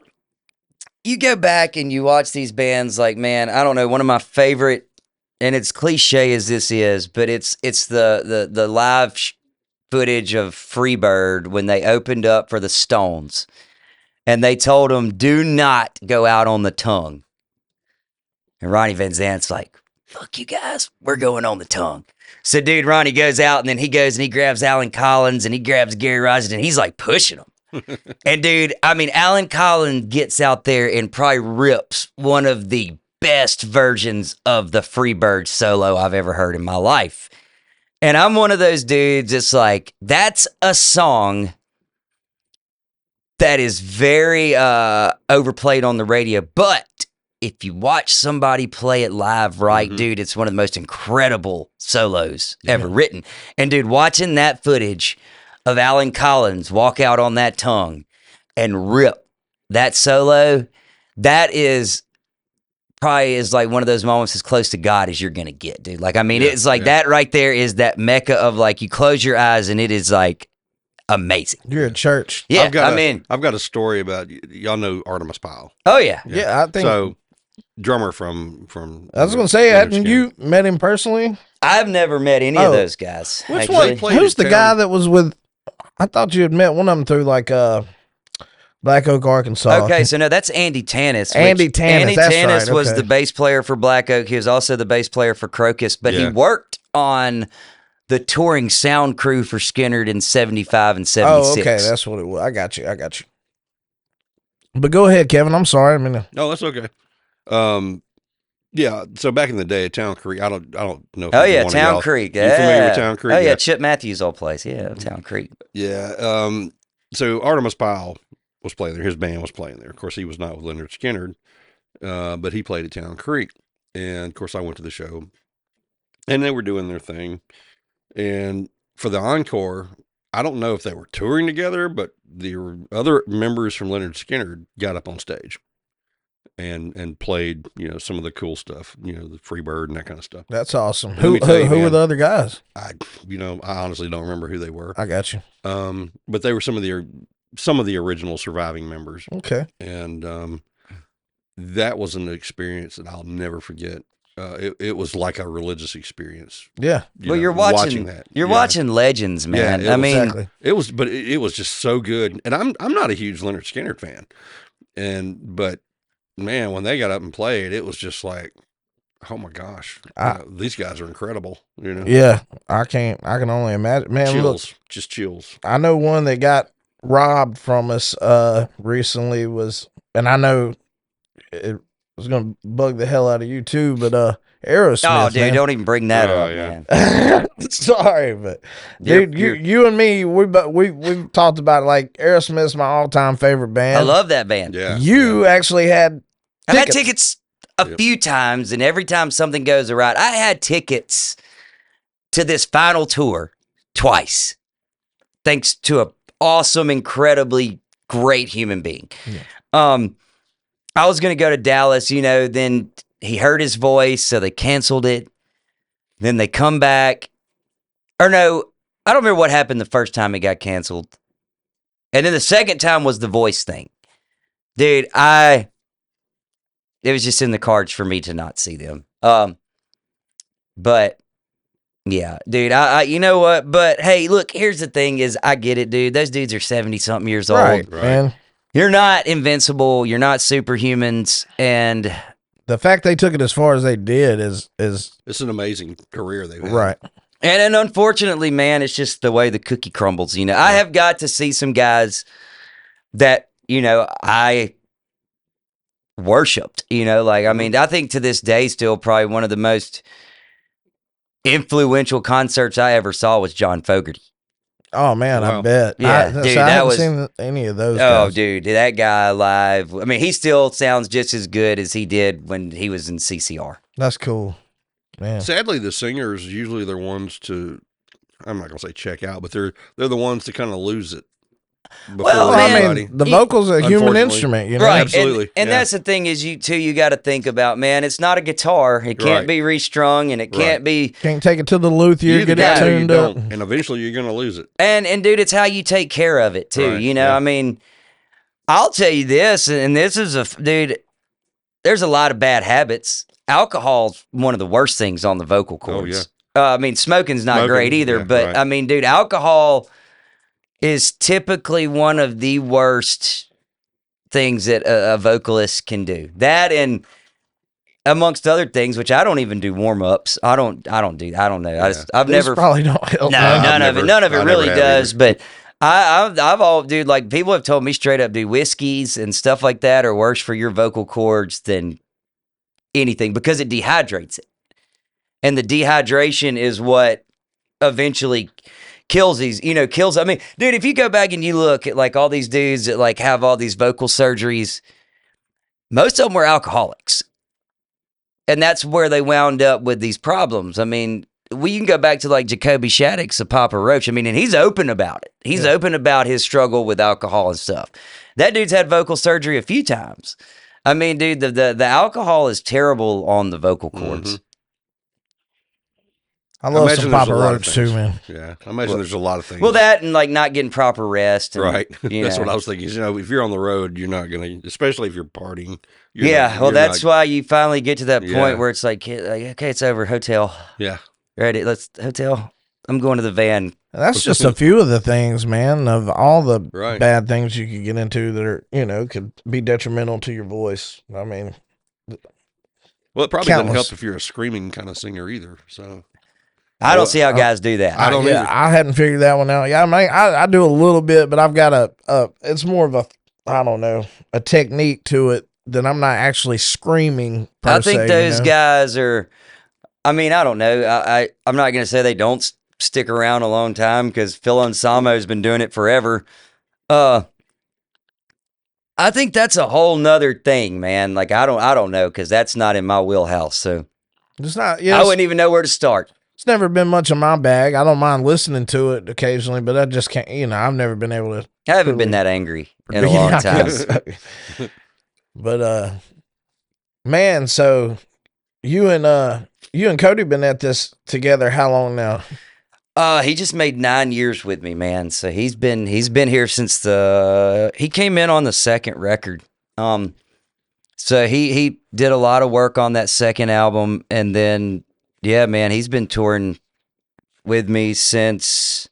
you go back and you watch these bands like, man, I don't know, one of my favorite, and it's cliche as this is, but it's the live footage of Freebird when they opened up for the Stones, and they told them, do not go out on the tongue. And Ronnie Van Zant's like, fuck you guys, we're going on the tongue. So dude, Ronnie goes out, and then he goes and he grabs Alan Collins and he grabs Gary Rossington, and he's like pushing them. And dude, I mean, Alan Collins gets out there and probably rips one of the best versions of the Freebird solo I've ever heard in my life. And I'm one of those dudes that's like, that's a song that is very overplayed on the radio. But if you watch somebody play it live right, dude, it's one of the most incredible solos ever written. And dude, watching that footage of Alan Collins walk out on that tongue and rip that solo, that is probably is like one of those moments as close to God as you're going to get, dude. Like, I mean, it's like that right there is that mecca of like, you close your eyes and it is like amazing. You're at church. Yeah, I've got a story about, y'all know Artemis Pyle. Oh yeah. Yeah, I think So, drummer from I was going to say, Leonard hadn't Skinner. you met him personally? I've never met any of those guys. Which actually. one? played Who's in the town. guy that was with? I thought you had met one of them through like Black Oak, Arkansas. Okay, so no, that's Andy Tannis. Andy Tannis, Andy that's Tannis right, was okay. the bass player for Black Oak. He was also the bass player for Crocus, but he Yeah. worked on the touring sound crew for Skinnerd in 75 and 76. Oh, okay, that's what it was. I got you. But go ahead, Kevin. I'm sorry. I mean, No, that's okay. Yeah. So back in the day, Town Creek. I don't know. If Oh either yeah, one of Town y'all- Creek. You familiar Yeah. with Town Creek? Oh yeah, Chip Matthews' old place. Yeah, Town Creek. Yeah. So Artemis Pyle was playing there. His band was playing there. Of course, he was not with Leonard Skinner, but he played at Town Creek. And of course, I went to the show, and they were doing their thing. And for the encore, I don't know if they were touring together, but the other members from Leonard Skinner got up on stage and played, some of the cool stuff, the Freebird and that kind of stuff. that's awesome. Let me Who tell you, who were man. the other guys? I honestly don't remember who they were. I got you. But they were some of the original surviving members. Okay. And that was an experience that I'll never forget. It was like a religious experience. Yeah. You're watching that. You're Yeah. watching legends, man. Yeah, I mean, Exactly. It was just so good. And I'm not a huge Leonard Skinner fan. But man, when they got up and played, it was just like, oh my gosh, these guys are incredible. Yeah. I can only imagine. Man, look, chills, just chills. I know one that got robbed from us recently was, and I know it was gonna bug the hell out of you too, but Aerosmith. oh, dude, man. don't even bring that Oh, up, yeah. man. Sorry, but You're- dude, you're- you and me, we've talked about it, like Aerosmith's my all time favorite band. I love that band. Yeah. You actually had I've had tickets. tickets a few times, and every time something goes awry, I had tickets to this final tour twice, thanks to an awesome, incredibly great human being. Yeah. I was going to go to Dallas, then he hurt his voice, so they canceled it. Then they come back. Or no, I don't remember what happened the first time it got canceled. And then the second time was the voice thing. Dude, it was just in the cards for me to not see them. But yeah, dude, I you know what? But hey, look, here's the thing is I get it, dude. Those dudes are 70-something years old. Right, man. You're not invincible. You're not superhumans. And the fact they took it as far as they did is it's an amazing career they've had. Right. And unfortunately, man, it's just the way the cookie crumbles. You know, I have got to see some guys that, you know, I worshipped, you know, like, I mean, I think to this day, still probably one of the most influential concerts I ever saw was John Fogerty. Oh man, Wow. I bet. Yeah, dude, I that haven't was seen any of those. Oh, guys. dude, that guy live. I mean, he still sounds just as good as he did when he was in CCR. That's cool, man. Sadly, the singers usually they're ones to, I'm not gonna say check out, but they're the ones to kind of lose it. Well, I everybody. mean, the vocal's a human Unfortunately. instrument, you know. Right, Absolutely, and yeah. that's the thing is you got to think about, man. It's not a guitar. It can't Right. be restrung, and it can't be. Can't take it to the luthier, You get either it do or you tuned up. don't, and eventually you're gonna lose it. And dude, it's how you take care of it too. Right, You know, yeah. I mean, I'll tell you this, and this is dude. There's a lot of bad habits. Alcohol's one of the worst things on the vocal cords. I mean, smoking's not Smoking, great either, yeah, but right. I mean, dude, alcohol is typically one of the worst things that a vocalist can do. That and amongst other things, which I don't even do warm ups. I don't know. I've These never probably don't help. No, man. none of it I never really have does. either. But I've all, dude, like people have told me straight up, dude, whiskeys and stuff like that are worse for your vocal cords than anything because it dehydrates it, and the dehydration is what eventually kills these. You know, kills. I mean, dude, if you go back and you look at like all these dudes that like have all these vocal surgeries, most of them were alcoholics. And that's where they wound up with these problems. I mean, you can go back to like Jacoby Shaddix of Papa Roach. I mean, and he's open about it. He's open about his struggle with alcohol and stuff. That dude's had vocal surgery a few times. I mean, dude, the alcohol is terrible on the vocal cords. Mm-hmm. I love imagine some there's Papa a lot of Roach too, things. man. Yeah, I imagine there's a lot of things. Well, that and like not getting proper rest. And, right. you That's know. what I was thinking. You know, if you're on the road, you're not gonna, especially if you're partying. You're Yeah, not- well, you're that's not- why you finally get to that point Yeah. where it's like, okay, it's over. Hotel. Yeah. Ready? Let's hotel. I'm going to the van. And that's just a few of the things, man, of all the Right. bad things you could get into that are, you know, could be detrimental to your voice. I mean, Well, it probably doesn't Countless. help if you're a screaming kind of singer either. So I don't see how guys do that. I don't yeah, either. I hadn't figured that one out. Yeah, I mean, I do a little bit, but I've got it's more of a, I don't know, a technique to it that I'm not actually screaming per I think se, those you know? guys are. I mean, I don't know. I'm not going to say they don't stick around a long time because Phil Anselmo's been doing it forever. I think that's a whole nother thing, man. Like I don't know because that's not in my wheelhouse. So It's not, I yeah, wouldn't even know where to start. it's never been much of my bag. I don't mind listening to it occasionally, but I just can't, you know, I've never been able to. I haven't been that angry in a long Yeah, I time. guess. But man, so you and Cody been at this together how long now? He just made 9 years with me, man. So he's been here since he came in on the second record. So he did a lot of work on that second album, and then yeah, man, he's been touring with me since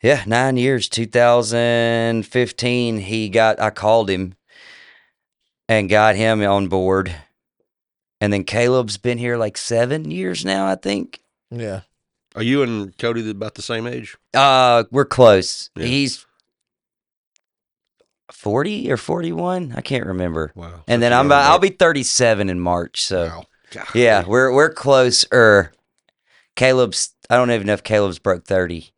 9 years. 2015, I called him and got him on board, and then Caleb's been here like 7 years now, I think. Yeah. Are you and Cody about the same age? We're close. Yeah. He's 40 or 41, I can't remember. Wow. And then I'll be 37 in March. So Wow. God. yeah, we're closer. Caleb's. I don't even know if Caleb's broke 30.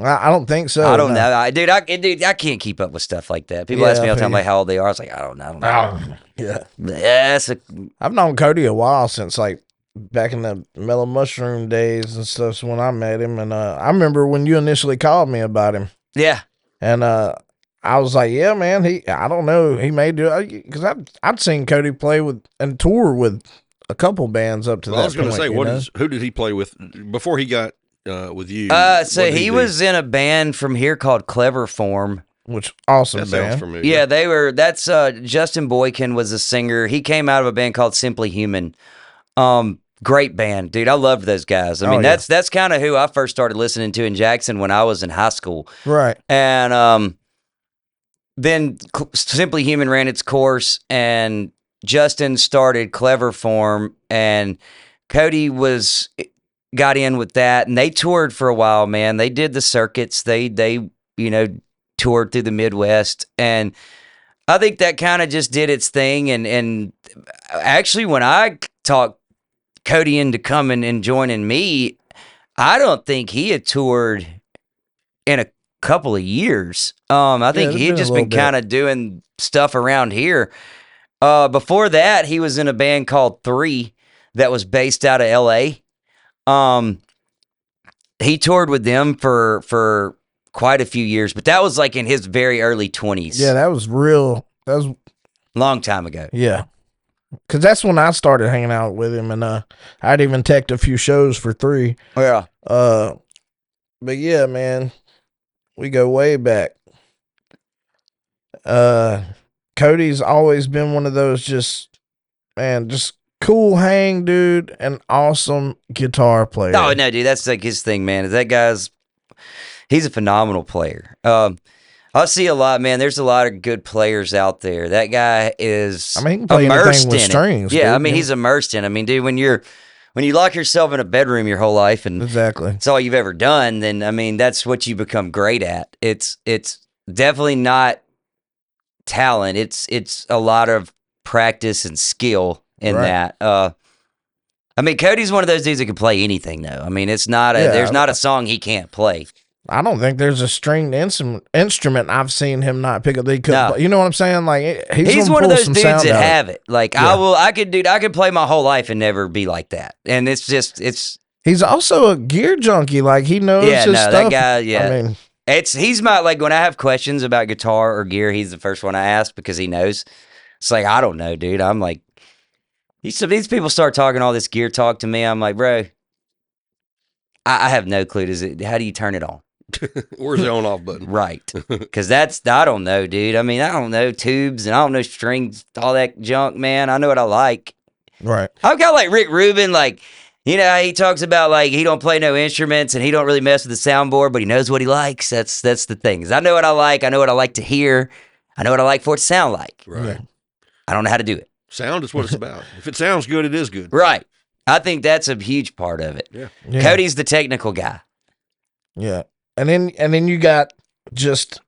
I don't think so. I don't no. know. Dude, I can't keep up with stuff like that. People Yeah, ask me all the time I like how old they are. I was like, I don't know. Yeah. That's I've known Cody a while, since like back in the Mellow Mushroom days and stuff, when I met him. And I remember when you initially called me about him. yeah. And I I was like, yeah, man. I don't know. He may do it because I'd seen Cody play with and tour with a couple bands up to Well, I that was going to point. say, who did he play with before he got with you? So he was in a band from here called Clever Form. Which awesome That sounds band. familiar. Yeah, that's Justin Boykin was a singer. He came out of a band called Simply Human. Great band, dude. I loved those guys. I mean, that's kind of who I first started listening to in Jackson when I was in high school. Right. And then Simply Human ran its course, and Justin started Clever Form, and Cody got in with that, and they toured for a while, man. They did the circuits. They toured through the Midwest, and I think that kind of just did its thing. And actually, when I talked Cody into coming and joining me, I don't think he had toured in a couple of years. I think he had just been kind of doing stuff around here. Before that, he was in a band called 3 that was based out of LA. He toured with them for quite a few years, but that was like in his very early 20s. Yeah, that was real. That was long time ago. Yeah. Because that's when I started hanging out with him, and I'd even teched a few shows for 3. Yeah. But yeah, man, we go way back. Cody's always been one of those just cool hang dude and awesome guitar player. Oh, no, dude, that's like his thing, man. He's a phenomenal player. I see a lot, man. There's a lot of good players out there. That guy is he can play immersed with in strings. it. Yeah, dude. he's immersed in it. I mean, dude, when you lock yourself in a bedroom your whole life and exactly it's all you've ever done, then that's what you become great at. It's definitely not talent. It's a lot of practice and skill in that. Cody's one of those dudes that can play anything, though. I mean, there's not a song he can't play. I don't think there's a stringed instrument I've seen him not pick up. Play. You know what I'm saying? Like he's one of those dudes that have it. Like I could play my whole life and never be like that. And it's. He's also a gear junkie. Like he knows his stuff. That guy. Yeah, I mean, he's my like when I have questions about guitar or gear, he's the first one I ask because he knows. It's like I don't know, dude. I'm like, these people start talking all this gear talk to me. I'm like, bro, I have no clue. How do you turn it on? Where's the on off button? Right. Because I don't know, dude. I mean, I don't know tubes and I don't know strings, all that junk, man. I know what I like. Right. I'm kind of like Rick Rubin, like, he talks about like he don't play no instruments and he don't really mess with the soundboard, but he knows what he likes. That's the thing. 'Cause I know what I like. I know what I like to hear. I know what I like for it to sound like. Right. Yeah. I don't know how to do it. Sound is what it's about. If it sounds good, it is good. Right. I think that's a huge part of it. Yeah. Cody's the technical guy. Yeah. And then you got just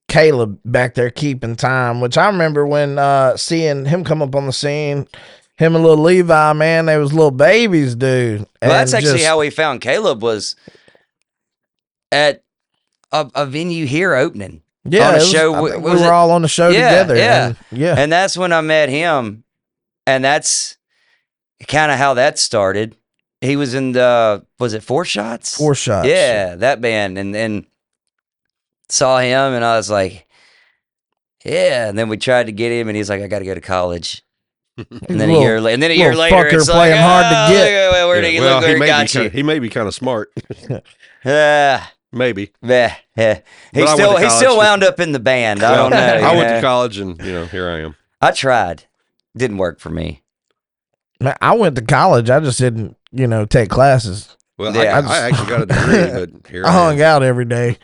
Caleb back there keeping time, which I remember when seeing him come up on the scene, him and little Levi, man, they was little babies, dude. Well, that's actually how we found Caleb was at a venue here opening. Yeah, on a show. we were all on the show together. Yeah. Yeah. And that's when I met him. And that's kind of how that started. He was in was it 4 Shots? 4 Shots. Yeah, that band. And saw him and I was like, yeah. And then we tried to get him and he's like, I got to go to college. And then a year later, it's playing like, hard to get. Where did he look? Where he got you? He may be kind of smart. Maybe. Yeah. He still wound up in the band. I don't know. I went to college and, here I am. I tried. Didn't work for me. Man, I went to college. I just didn't, take classes. Well, Yeah. I actually got a degree, but here I hung out every day,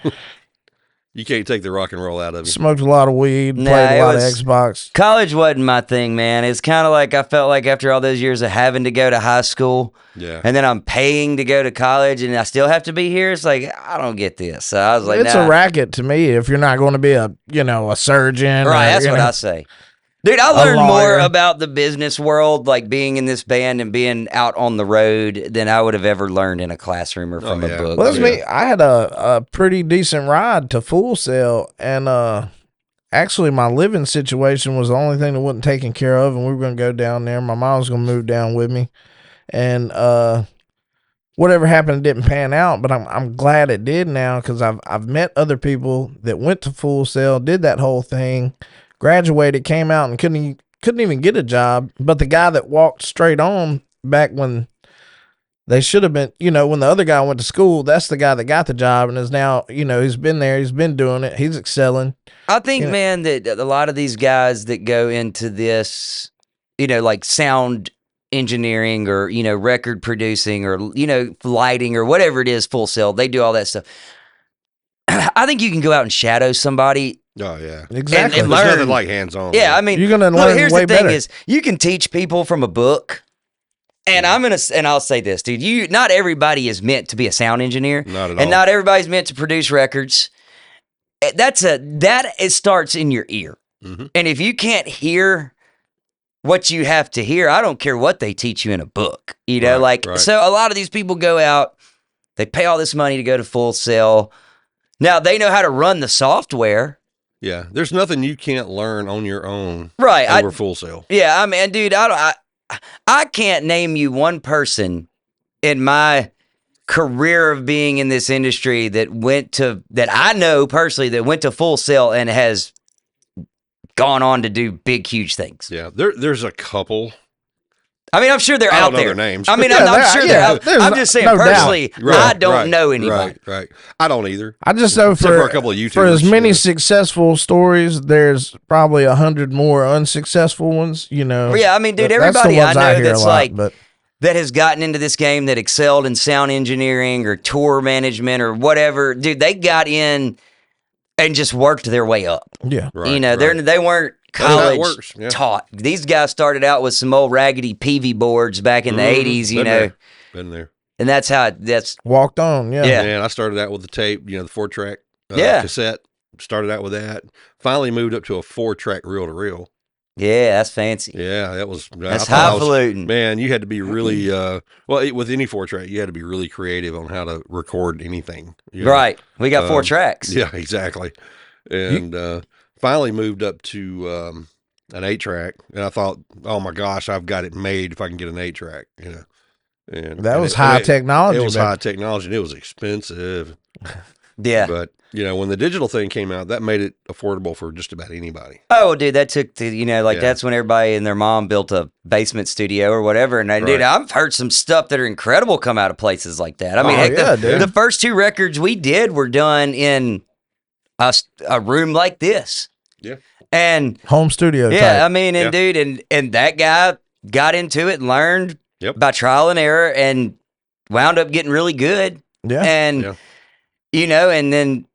You can't take the rock and roll out of you. smoked a lot of weed, Nah, played it a lot of was- Xbox. College wasn't my thing, man. It's kind of like I felt like after all those years of having to go to high school, Yeah. and then I'm paying to go to college, and I still have to be here. It's like I don't get this. So I was like, It's nah. a racket to me if you're not going to be a surgeon. Right, or, that's what I say. Dude, I A learned more lawyer. about the business world, like being in this band and being out on the road, than I would have ever learned in a classroom or from Oh, a yeah. book. Well, that's Yeah. me. I had a pretty decent ride to Full Sail, and actually my living situation was the only thing that wasn't taken care of, and we were going to go down there. My mom was going to move down with me, and whatever happened didn't pan out, but I'm glad it did now, because I've met other people that went to Full Sail, did that whole thing, graduated, came out, and couldn't even get a job. But the guy that walked straight on back when they should have been, when the other guy went to school, that's the guy that got the job and is now, he's been there, he's been doing it, he's excelling. I think, man, that a lot of these guys that go into this, like sound engineering or, record producing or, lighting or whatever it is, Full Sail, they do all that stuff. I think you can go out and shadow somebody. Oh, yeah. Exactly. And There's learn. nothing like hands-on. Yeah, man. I mean, you're going to learn here's way the thing better. is, you can teach people from a book. And I'll say this, dude. Not everybody is meant to be a sound engineer. Not at and all. not everybody's meant to produce records. It starts in your ear. Mm-hmm. And if you can't hear what you have to hear, I don't care what they teach you in a book. Right. So a lot of these people go out, they pay all this money to go to Full Sail. Now they know how to run the software. Yeah, there's nothing you can't learn on your own. Right. Over Full Sail. Yeah, I mean, dude, I can't name you one person in my career of being in this industry that I know personally that went to Full Sail and has gone on to do big, huge things. Yeah, there's a couple. I mean, I'm sure they're I out don't know there. their names. I mean, Yeah, I'm sure they're out. there's I'm just saying, no doubt. personally, I don't Right, know anybody. Right. I don't either. I just know Except for a couple of YouTubers. for as many yeah. successful stories, there's probably 100 more unsuccessful ones. Yeah, I mean, dude, That's the everybody I ones know hear that's a lot, like but that has gotten into this game that excelled in sound engineering or tour management or whatever, dude, they got in and just worked their way up. yeah, Right, They weren't That's how it college works, yeah. taught. These guys started out with some old raggedy PV boards back in the 80s, Been there. and that's walked on. Yeah, Yeah. Man, I started out with the tape, the 4-track Yeah. cassette. Started out with that. Finally moved up to a 4-track reel-to-reel. yeah, that's fancy. Yeah, that was. That's I thought I was- highfalutin. Man, you had to be really with any 4-track, you had to be really creative on how to record anything. Right. We got 4 tracks. Yeah, exactly. And finally moved up to an 8-track, and I thought, oh my gosh, I've got it made if I can get an 8-track. And that was high technology. It was man. high technology, and it was expensive. Yeah. But when the digital thing came out, that made it affordable for just about anybody. Oh, dude, that took the, Yeah. that's when everybody and their mom built a basement studio or whatever. And dude, Right. I've heard some stuff that are incredible come out of places like that. I mean, Oh, heck, yeah, dude. the first 2 records we did were done in a room like this. Yeah. And Home studio. yeah, type. I mean, and dude, and that guy got into it and learned Yep. by trial and error and wound up getting really good. yeah. And, Yeah. and then,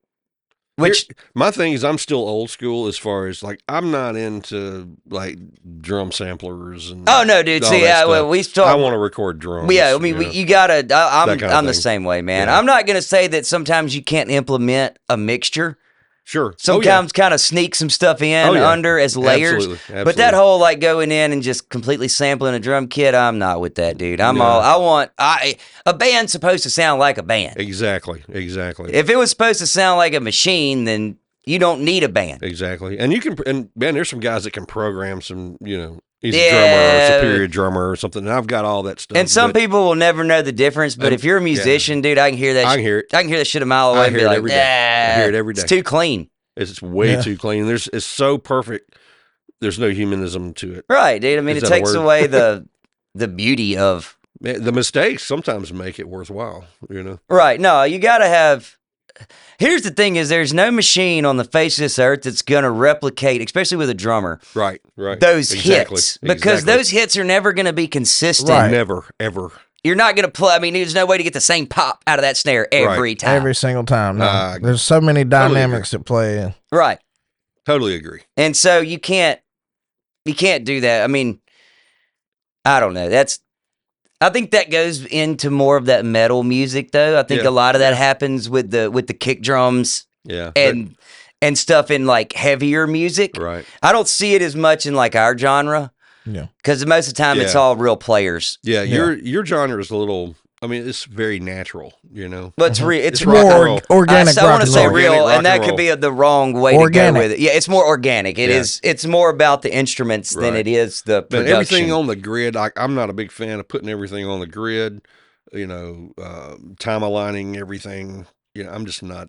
which, My thing is, I'm still old school as far as I'm not into like drum samplers and. oh no, dude, all see, that well, stuff. we start. I want to record drums. Yeah, I mean, you gotta. That kind of I'm the thing. same way, man. Yeah. I'm not gonna say that sometimes you can't implement a mixture. Sure. Sometimes kind of sneak some stuff in Oh, yeah. under as layers. Absolutely. But that whole going in and just completely sampling a drum kit, I'm not with that, dude. A band's supposed to sound like a band. Exactly. If it was supposed to sound like a machine, then you don't need a band. Exactly. And you can, and man, there's some guys that can program some, he's a Yeah. drummer or superior drummer or something. And I've got all that stuff. And some people will never know the difference, but if you're a musician, dude, I can hear that. I can hear it. I can hear that shit a mile away I and be hear it like, every day. I hear it every day. It's too clean. It's way Yeah. too clean. It's so perfect. There's no humanism to it. Right, dude. I mean, Is it that a takes word? away the beauty of. Man, the mistakes sometimes make it worthwhile, Right. No, you got to have. Here's the thing: is there's no machine on the face of this earth that's going to replicate, especially with a drummer, Right. those Exactly. hits, because Exactly. those hits are never going to be consistent. Right. Never, ever. You're not going to play. I mean, there's no way to get the same pop out of that snare every time. Every single time. No. Uh, There's so many dynamics at play. In. Right. Totally agree. And so you can't do that. I mean, I don't know. I think that goes into more of that metal music, though. I think Yeah. a lot of that happens with the kick drums Yeah. and stuff in like heavier music. Right. I don't see it as much in like our genre Yeah. because most of the time it's Yeah. all real players. Yeah. Yeah. Your genre is a little. I mean, it's very natural. But it's real. It's It's rock rock and and More roll. organic. I rock want to and say roll. Organic real, rock and that and could roll. be the wrong way to Organic. go with it. Yeah, it's more organic. It Yeah. is. It's more about the instruments than Right. it is the But production. everything on the grid, I'm not a big fan of putting everything on the grid. time aligning everything. I'm just not.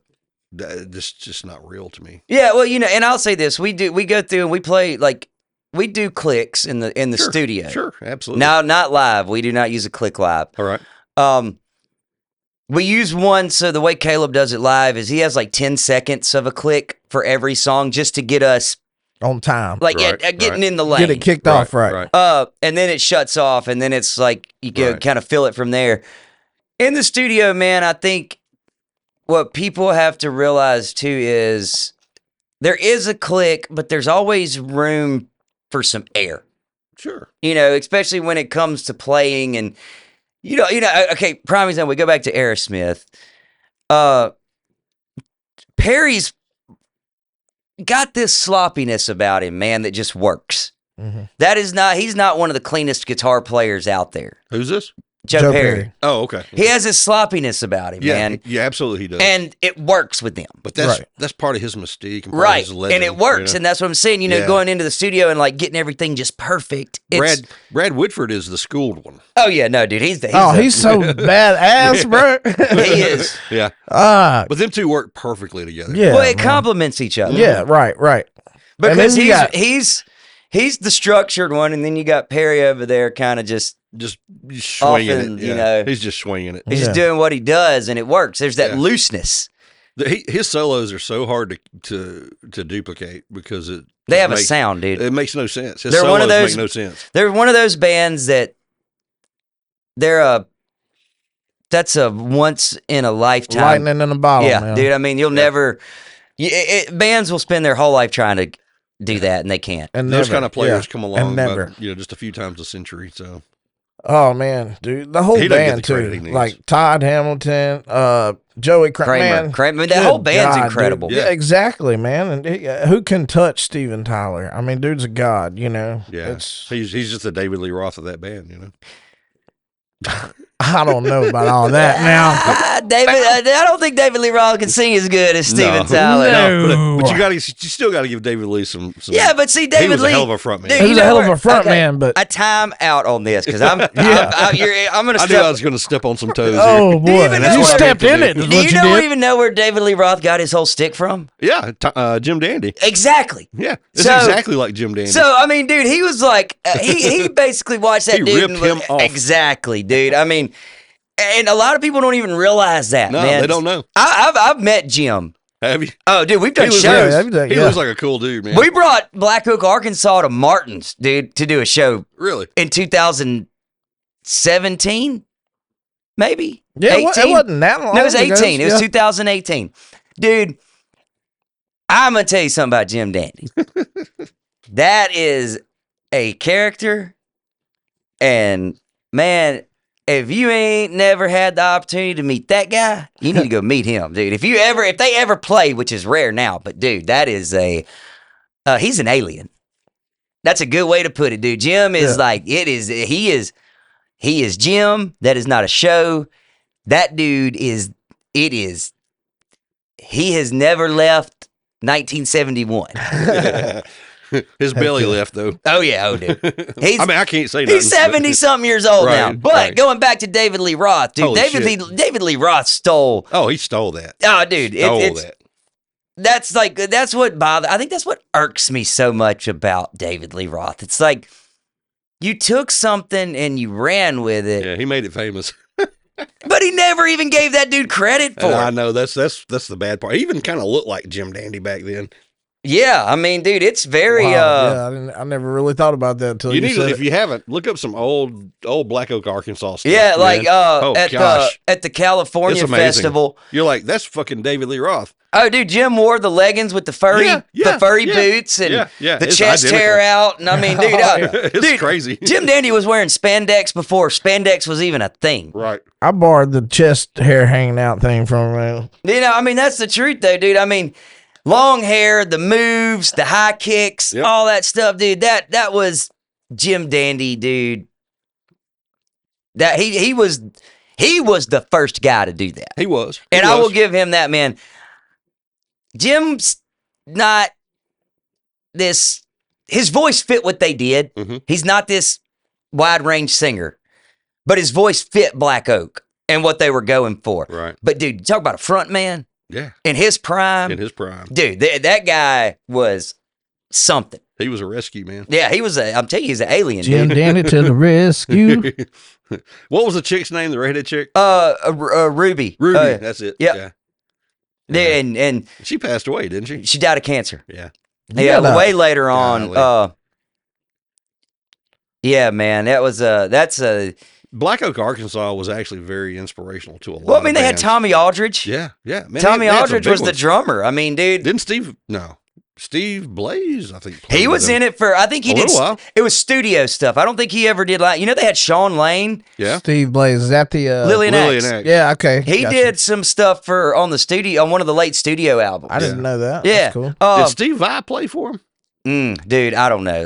This just not real to me. Yeah, well, and I'll say this: we go through and we play we do clicks in the studio. Sure, absolutely. Now, not live. We do not use a click live. All right. We use one, so the way Caleb does it live is he has 10 seconds of a click for every song just to get us on time, getting in the lane. Get it kicked off right. And then it shuts off, and then it's you can kind of feel it from there. In the studio, man, I think what people have to realize too is there is a click, but there's always room for some air. Sure. Especially when it comes to playing and okay, prime example, we go back to Aerosmith. Perry's got this sloppiness about him, man, that just works. Mm-hmm. He's not one of the cleanest guitar players out there. Who's this? Joe Perry. Oh, okay. He has this sloppiness about him, man. Yeah, absolutely he does. And it works with him. But that's part of his mystique and part of his legend. And it works, and that's what I'm saying. Going into the studio and getting everything just perfect. Brad Whitford is the schooled one. Oh yeah, no, dude, he's so badass, bro. He is. Yeah. But them two work perfectly together. Yeah. Well, it complements each other. Yeah, right. Because he's the structured one, and then you got Perry over there, kind of just swinging it. He's just swinging it. He's just doing what he does, and it works. There's that looseness. His solos are so hard to duplicate because they have a sound, dude. It makes no sense. His solos make no sense. They're one of those bands that that's a once in a lifetime. Lightning in a bottle. Yeah, man. dude. I mean, you'll never. Bands will spend their whole life trying to do that, and they can't. And those kind of players come along, just a few times a century. So. Oh man, dude, the whole band too, like Todd Hamilton, Joey Kramer. That whole band's incredible. Yeah, exactly, man. And who can touch Steven Tyler? I mean, dude's a god, Yeah, he's just the David Lee Roth of that band, I don't know about all that now. I don't think David Lee Roth can sing as good as Steven Tyler. No. But you still got to give David Lee some. Yeah, but see, David Lee, he was a hell of a front man. He was a hell of a front man, but I time out on this because I'm going to. I knew I was going to step on some toes. Oh boy, you stepped in it. Do you even know where David Lee Roth got his whole stick from? Yeah, Jim Dandy. Exactly. Yeah, it's exactly like Jim Dandy. So I mean, dude, he was like he basically watched that dude ripped him off. Exactly, dude. I mean. And a lot of people don't even realize that, no, man. They don't know. I've met Jim. Have you? Oh, dude, we've done shows. He looks like a cool dude, man. We brought Black Oak, Arkansas to Martin's, dude, to do a show. Really? In 2017, maybe? Yeah, 18? It wasn't that long. No, it was 18. It was 2018. Dude, I'm going to tell you something about Jim Dandy. That is a character, and, man... If you ain't never had the opportunity to meet that guy, you need to go meet him, dude. If they ever play, which is rare now, but dude, that is he's an alien. That's a good way to put it, dude. Jim is he is Jim. That is not a show. That dude is, he has never left 1971. His belly left though. Oh yeah, dude. I can't say nothing. He's 70-something years old now. But going back to David Lee Roth, dude, David Lee Roth stole. Oh, he stole that. Oh, dude, that. That's what bothers. I think that's what irks me so much about David Lee Roth. It's like you took something and you ran with it. Yeah, he made it famous. But he never even gave that dude credit for it. I know that's the bad part. He even kind of looked like Jim Dandy back then. Yeah, I mean, dude, it's very. I never really thought about that until you said if you haven't, look up some old Black Oak, Arkansas stuff. Yeah, like at the California Festival. You're like, that's fucking David Lee Roth. Oh, dude, Jim wore the leggings with the furry boots and the chest hair out, and I mean, dude, it's crazy. Jim Dandy was wearing spandex before spandex was even a thing. Right. I borrowed the chest hair hanging out thing from him. I mean, that's the truth, though, dude. I mean. Long hair, the moves, the high kicks, all that stuff, dude. That was Jim Dandy, dude. That he was the first guy to do that. He was. I will give him that, man. Jim's not this. His voice fit what they did. Mm-hmm. He's not this wide range singer, but his voice fit Black Oak. and what they were going for. Right. But dude, talk about a front man Yeah. in his prime. Dude, that guy was something. He was a rescue, man. Yeah, I'm telling you, he's an alien, Jim dude. Danny to the rescue. What was the chick's name? The redheaded chick? Ruby. Ruby. That's it. Yep. Yeah. And she passed away, didn't she? She died of cancer. Yeah. Yeah, way later on. Yeah, man, that's a Black Oak, Arkansas was actually very inspirational to a lot. Well, I mean, of they bands. had Tommy Aldridge. Yeah, man, Tommy they had some Aldridge big was the ones. drummer. I mean, dude. Didn't Steve Blaze, I think. He was in it for, I think he a did. little while. It was studio stuff. I don't think he ever did they had Sean Lane. Yeah. Steve Blaze. Is that the Lillian X. Yeah, okay. He Gotcha. did some stuff on one of the late studio albums. I didn't know that. Yeah. That's cool. Did Steve Vai play for him? Dude, I don't know.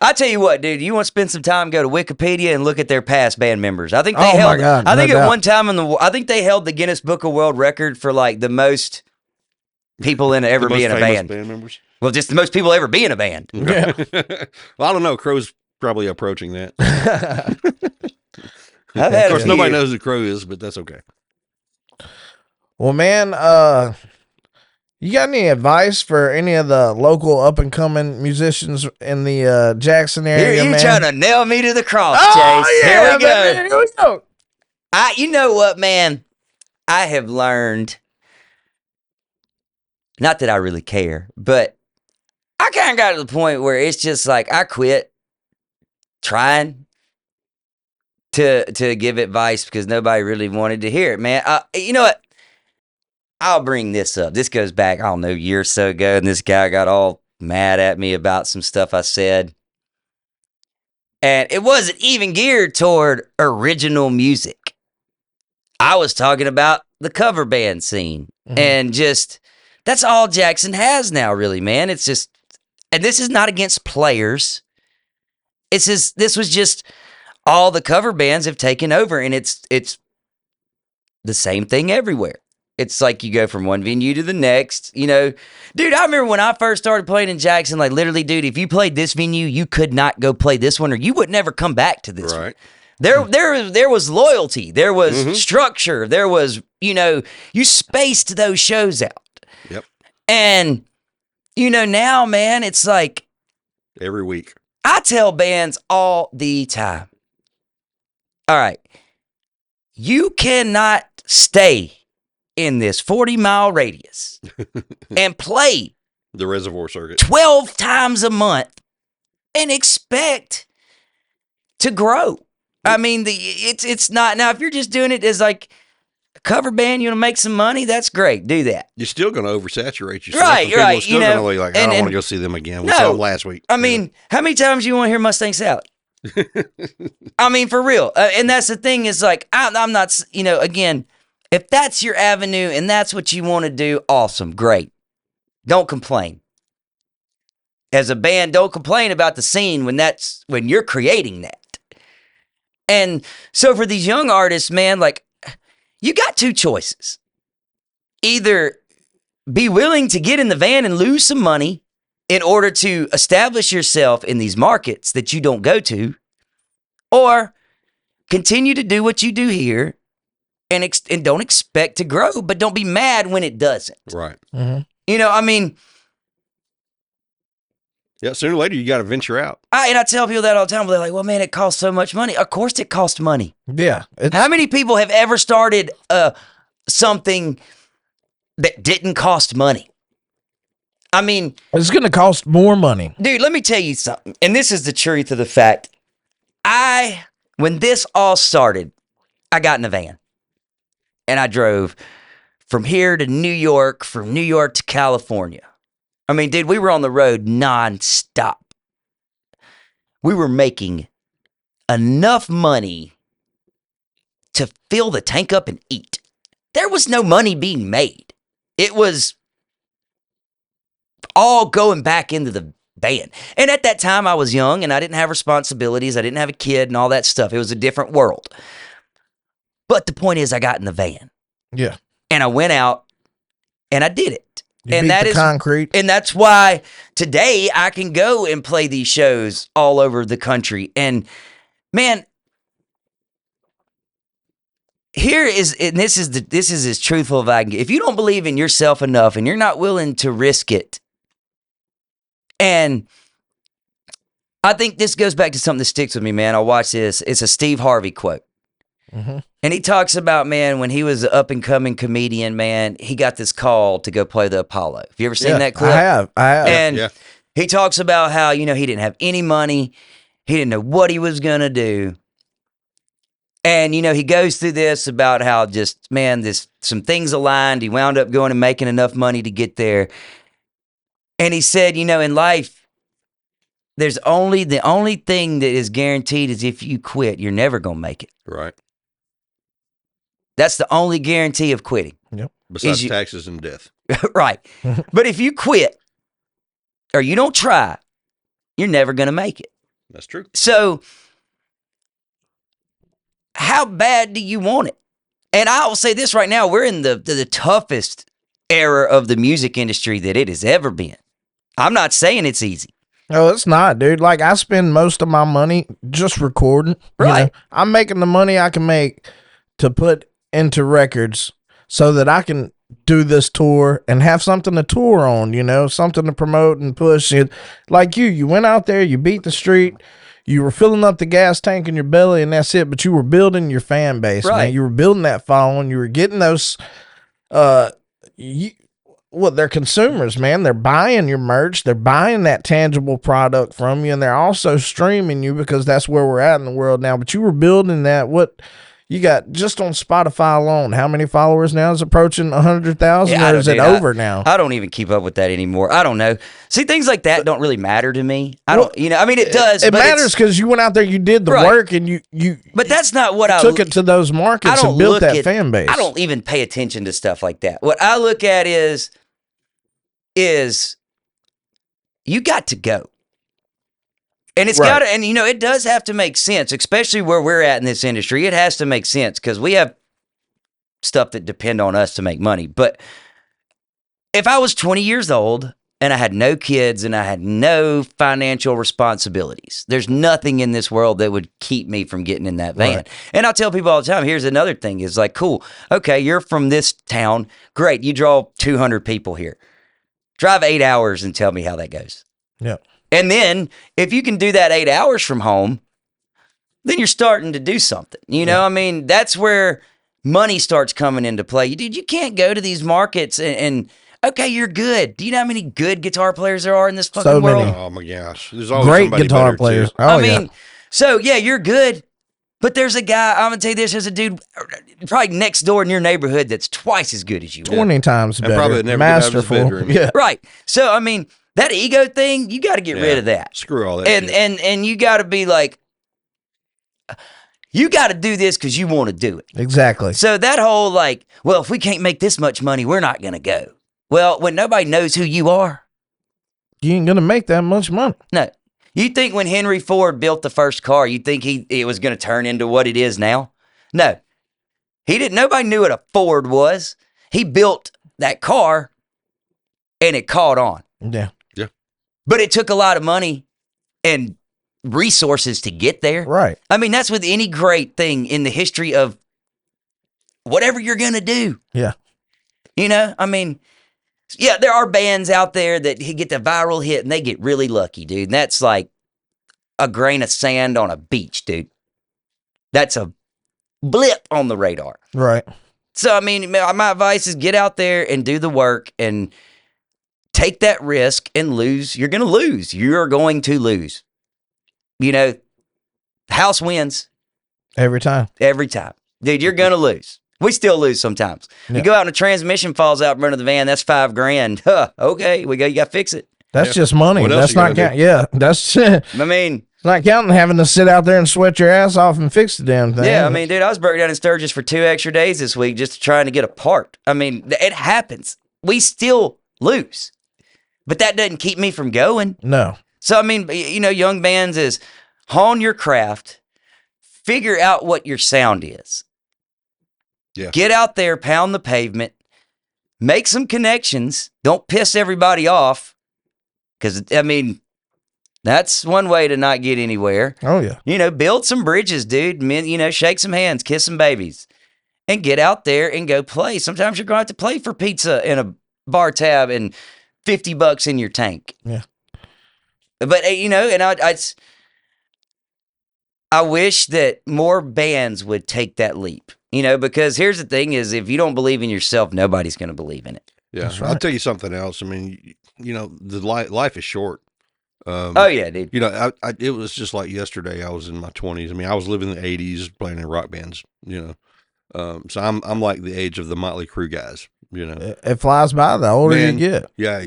I tell you what, dude, you want to spend some time, go to Wikipedia and look at their past band members. I think they held. My God, I think no at doubt. one time I think they held the Guinness Book of World Record for like the most people in ever The most be in a famous band. members. Well, just the most people ever be in a band. Yeah. Well, I don't know. Crow's probably approaching that. I've had Of course, a nobody few. knows who Crow is, but that's okay. Well, man, you got any advice for any of the local up and coming musicians in the Jackson area, You're man? trying to nail me to the cross, Oh, Chase. yeah, Here we go. man, here we go. You know what, man? I have learned, not that I really care, but I kind of got to the point where it's just like I quit trying to give advice because nobody really wanted to hear it, man. You know what? I'll bring this up. This goes back, I don't know, a year or so ago, and this guy got all mad at me about some stuff I said. And it wasn't even geared toward original music. I was talking about the cover band scene. Mhm. And just, that's all Jackson has now, really, man. It's just, and this is not against players. This was just all the cover bands have taken over, and it's the same thing everywhere. It's like you go from one venue to the next, Dude, I remember when I first started playing in Jackson, like literally, dude, if you played this venue, you could not go play this one or you would never come back to this one. Right. There was loyalty. There was Mhm. structure. There was, you spaced those shows out. Yep. And, now, man, it's like, Every week. I tell bands all the time, all right, you cannot stay in this 40-mile radius and play The Reservoir Circuit. 12 times a month and expect to grow. I mean, it's not, now if you're just doing it as like a cover band, you want to make some money, that's great. Do that. You're still going to oversaturate yourself. Right, and people right, are still going to be like, I don't want to go see them again. We No. saw them last week. I mean, how many times you want to hear Mustang Sally? I mean, for real. And that's the thing is like, I'm not, again, if that's your avenue and that's what you want to do, awesome, great. Don't complain. As a band, don't complain about the scene when you're creating that. And so for these young artists, man, like, you got two choices. Either be willing to get in the van and lose some money in order to establish yourself in these markets that you don't go to, or continue to do what you do here and don't expect to grow, but don't be mad when it doesn't. Right. Mhm. I mean, Yeah, sooner or later, you got to venture out. I tell people that all the time. They're like, well, man, it costs so much money. Of course it costs money. Yeah. How many people have ever started something that didn't cost money? I mean, It's going to cost more money. dude, let me tell you something. And this is the truth of the fact. When this all started, I got in a van and I drove from here to New York, from New York to California. I mean, dude, we were on the road nonstop. We were making enough money to fill the tank up and eat. There was no money being made. It was all going back into the band. And at that time, I was young and I didn't have responsibilities. I didn't have a kid and all that stuff. It was a different world. But the point is, I got in the van. Yeah. And I went out and I did it. You And beat that the is concrete. And that's why today I can go and play these shows all over the country. And man, this is as truthful as I can get. If you don't believe in yourself enough and you're not willing to risk it, and I think this goes back to something that sticks with me, man. I'll watch this. It's a Steve Harvey quote. Mm-hmm. And he talks about, man, when he was an up-and-coming comedian, man, he got this call to go play the Apollo. Have you ever seen that clip? I have. And he talks about how, he didn't have any money. He didn't know what he was going to do. And, he goes through this about how just, man, some things aligned. He wound up going and making enough money to get there. And he said, in life, the only thing that is guaranteed is if you quit, you're never going to make it. Right. That's the only guarantee of quitting. Yep. Besides taxes and death. Right. But if you quit or you don't try, you're never going to make it. That's true. So how bad do you want it? And I will say this right now, we're in the toughest era of the music industry that it has ever been. I'm not saying it's easy. No, it's not, dude. Like, I spend most of my money just recording. Right. I'm making the money I can make to put into records so that I can do this tour and have something to tour on, something to promote and push it. Like you went out there, you beat the street, you were filling up the gas tank in your belly, and that's it. But you were building your fan base, right. man. You were building that following. You were getting those, they're consumers, man. They're buying your merch. They're buying that tangible product from you, and they're also streaming you because that's where we're at in the world now. But you were building that. What you got just on Spotify alone? How many followers now? Is it approaching 100,000, or is it over now? I don't even keep up with that anymore. I don't know. See, things like that don't really matter to me. It does. It matters because you went out there, you did the work, and you. But that's not what took it to those markets and built that fan base. I don't even pay attention to stuff like that. What I look at is you got to go. And it's got to, and it does have to make sense, especially where we're at in this industry. It has to make sense because we have stuff that depend on us to make money. But if I was 20 years old and I had no kids and I had no financial responsibilities, there's nothing in this world that would keep me from getting in that van. Right. And I tell people all the time, here's another thing is like, cool. Okay, you're from this town. Great. You draw 200 people here. Drive 8 hours and tell me how that goes. Yeah. And then if you can do that 8 hours from home, then you're starting to do something. That's where money starts coming into play. Dude, you can't go to these markets and okay, you're good. Do you know how many good guitar players there are in this fucking world? Oh my gosh. There's always great somebody guitar players. Too. So yeah, you're good. But there's a guy, I'm going to tell you this, there's a dude probably next door in your neighborhood that's twice as good as you. 20 times better. And probably never masterful. Yeah. Right. So, that ego thing, you got to get rid of that. Screw all that shit. And you got to be like, you got to do this because you want to do it. Exactly. So that whole if we can't make this much money, we're not going to go. Well, when nobody knows who you are, you ain't going to make that much money. No. You think when Henry Ford built the first car, you think it was going to turn into what it is now? No. He didn't. Nobody knew what a Ford was. He built that car and it caught on. Yeah. Yeah. But it took a lot of money and resources to get there. Right. That's with any great thing in the history of whatever you're going to do. Yeah. Yeah, there are bands out there that get the viral hit and they get really lucky, dude. And that's like a grain of sand on a beach, dude. That's a blip on the radar. Right. So, my advice is get out there and do the work and take that risk and lose. You're going to lose. You're going to lose. House wins. Every time. Every time. Dude, you're going to lose. We still lose sometimes. Yeah. You go out and a transmission falls out in front of the van, that's $5,000. Huh, okay, you got to fix it. That's just money. That's not counting. Yeah, that's it's not counting having to sit out there and sweat your ass off and fix the damn thing. Yeah, dude, I was broke down in Sturgis for 2 extra days this week just trying to get a part. It happens. We still lose. But that doesn't keep me from going. No. So, young bands is hone your craft, figure out what your sound is. Yeah. Get out there, pound the pavement, make some connections. Don't piss everybody off. Because, that's one way to not get anywhere. Oh, yeah. Build some bridges, dude. Shake some hands, kiss some babies. and get out there and go play. Sometimes you're going to have to play for pizza in a bar tab and $50 in your tank. Yeah. But, and I wish that more bands would take that leap, because here's the thing is if you don't believe in yourself, nobody's going to believe in it. Yeah. That's right. I'll tell you something else. I mean, the life is short. Oh yeah, dude. It was just like yesterday. I was in my 20s. I mean, I was living in the 80s playing in rock bands, so I'm like the age of the Motley Crue guys, It flies by the older you get. Yeah,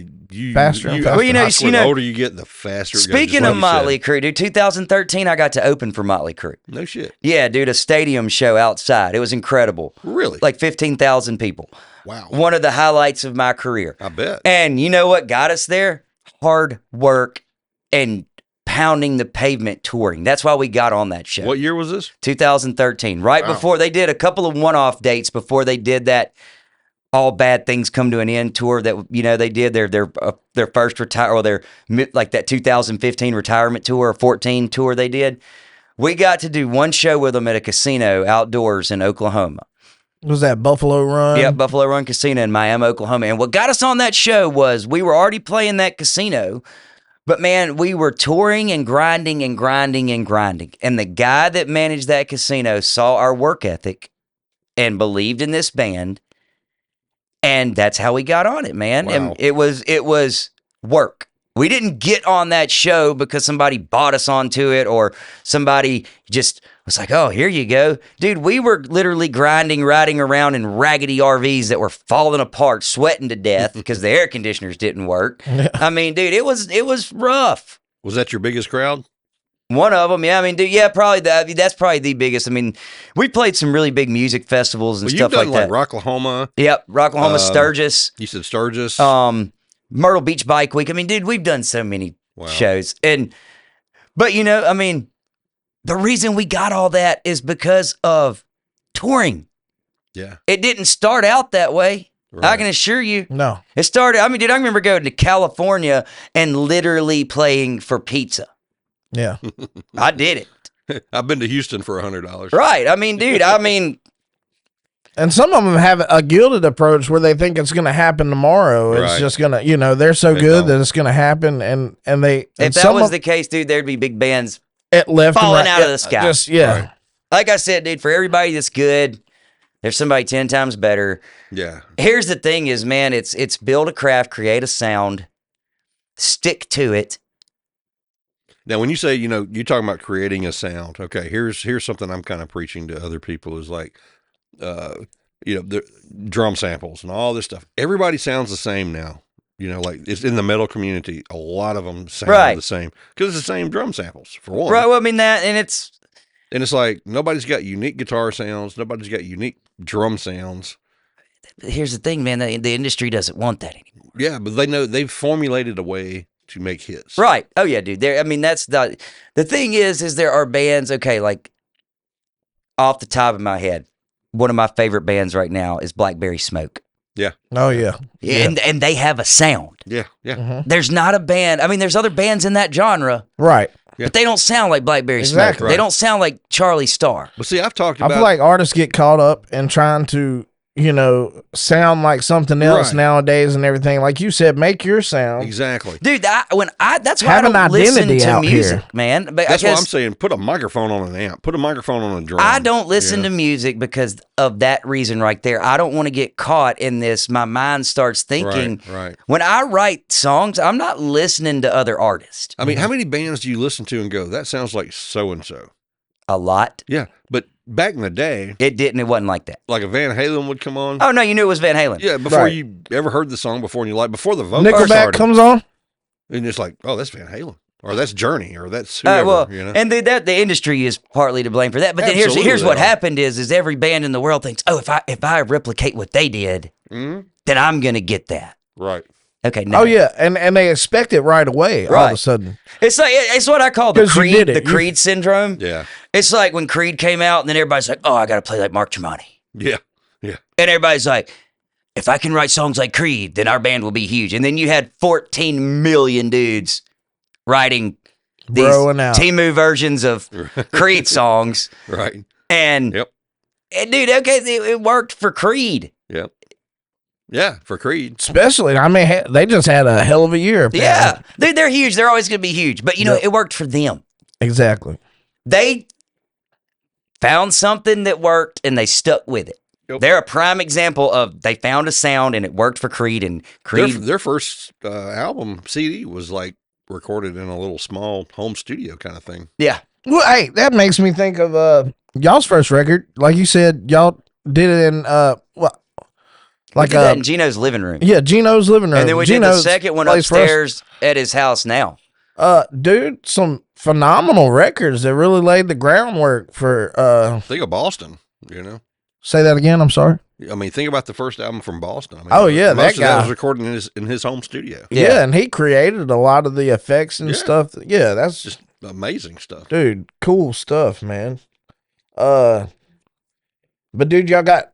Faster and faster. Well, I swear, the older you get, the faster. It goes, Speaking just of like Motley Crue, dude, 2013, I got to open for Motley Crue. no shit, Yeah, dude, a stadium show outside. It was incredible. really? Like 15,000 people. Wow, One of the highlights of my career. I bet. And you know what got us there? Hard work and pounding the pavement touring. That's why we got on that show. What year was this? 2013. Right Wow. before they did a couple of one-off dates before they did that All Bad Things Come to an End tour that they did their first retire or their like that 2015 retirement tour or 14 tour they did. We got to do one show with them at a casino outdoors in Oklahoma. Was that Buffalo Run? Yeah, Buffalo Run Casino in Miami, Oklahoma. And what got us on that show was we were already playing that casino, but man, we were touring and grinding and grinding and grinding. And the guy that managed that casino saw our work ethic and believed in this band. And that's how we got on it, man. Wow. And it was work. We didn't get on that show because somebody bought us onto it or somebody just was like, oh, here you go. Dude, we were literally riding around in raggedy RVs that were falling apart, sweating to death because the air conditioners didn't work. Yeah. I mean, dude, it was rough. Was that your biggest crowd? One of them, yeah. I mean, dude, yeah, probably that's probably the biggest. I mean, we played some really big music festivals and Well, stuff you've done like that. Rocklahoma. Yep, Rocklahoma, Sturgis. You said Sturgis. Myrtle Beach Bike Week. I mean, dude, we've done so many Wow. shows. But I mean, the reason we got all that is because of touring. Yeah. It didn't start out that way. Right. I can assure you. No. It started, I mean, dude, I remember going to California and literally playing for pizza. Yeah. I did it. I've been to Houston for $100. Right. I mean, dude, And some of them have a gilded approach where they think it's going to happen tomorrow. It's Right. just going to, they're so They good don't. that it's going to happen. And if that some was of the case, dude, there'd be big bands. it left and falling right. out of the sky. Just, yeah. Right. Like I said, dude, for everybody that's good, there's somebody 10 times better. Yeah. Here's the thing is, man, it's build a craft, create a sound, stick to it. Now, when you say, you're talking about creating a sound. Okay, here's something I'm kind of preaching to other people is like, the drum samples and all this stuff. Everybody sounds the same now. Like it's in the metal community. A lot of them sound Right. the same because it's the same drum samples for one. Right. Well, I mean that, and And it's like nobody's got unique guitar sounds. Nobody's got unique drum sounds. here's the thing, man. The industry doesn't want that anymore. Yeah, but they know they've formulated a way to make hits. Right. Oh yeah, dude. I mean, that's the thing is there are bands. Okay, like off the top of my head, one of my favorite bands right now is Blackberry Smoke. Oh, yeah. And they have a sound. Yeah. Yeah. Mhm. There's not a band. I mean, there's other bands in that genre, Right. Yeah. but they don't sound like Blackberry Exactly. Smoke. They don't sound like Charlie Starr. But see, I've talked I about. feel like artists get caught up in trying to, sound like something else Right. nowadays and everything. Like you said, make your sound. Exactly. Dude, that's why Have I an don't listen identity to out music, here. man. But That's what I'm because saying. Put a microphone on an amp. Put a microphone on a drum. I don't listen Yeah. to music because of that reason right there. I don't want to get caught in this. My mind starts thinking. Right. When I write songs, I'm not listening to other artists. I mean, how many bands do you listen to and go, that sounds like so and so? A lot. Yeah, but back in the day, It wasn't like that. like a Van Halen would come on. Oh no, you knew it was Van Halen. Yeah, before Right. you ever heard the song before, and you before the vocal Nickelback started, comes on. and it's like, oh, that's Van Halen, or that's Journey, or that's whoever. And the industry is partly to blame for that. But then here's Absolutely what they are. happened is every band in the world thinks, oh, if I replicate what they did, Mhm. then I'm gonna get that. Right. Okay. No. Oh, yeah. And they expect it right away all of a Right. sudden. It's what I call the 'Cause you Creed did it. the You- Creed syndrome. Yeah. It's like when Creed came out, and then everybody's like, oh, I got to play like Mark Tremonti. Yeah. And everybody's like, if I can write songs like Creed, then our band will be huge. And then you had 14 million dudes writing these Growing out. Timu versions of Creed songs. Right. And Yep. dude, okay, it worked for Creed. Yep. Yeah, for Creed. Especially, I mean, they just had a hell of a year. Yeah, Apparently. they're huge. They're always going to be huge. But, you know, Yep. it worked for them. Exactly. They found something that worked, and they stuck with it. Yep. They're a prime example of they found a sound, and it worked for Creed. And Creed, Their first album, CD, was like recorded in a little small home studio kind of thing. yeah. Well, hey, that makes me think of y'all's first record. Like you said, y'all did it in what? Like we did that in Gino's living room. Yeah, Gino's living room. And then we did the second one upstairs at his house now. Dude, some phenomenal records that really laid the groundwork for Think of Boston, you know. Say that again, I'm sorry. I mean, think about the first album from Boston. I mean, Oh, yeah, most that of that guy. was recorded in his home studio. Yeah, and he created a lot of the effects and Yeah. stuff. Yeah, that's Just amazing stuff. dude, cool stuff, man. But dude, y'all got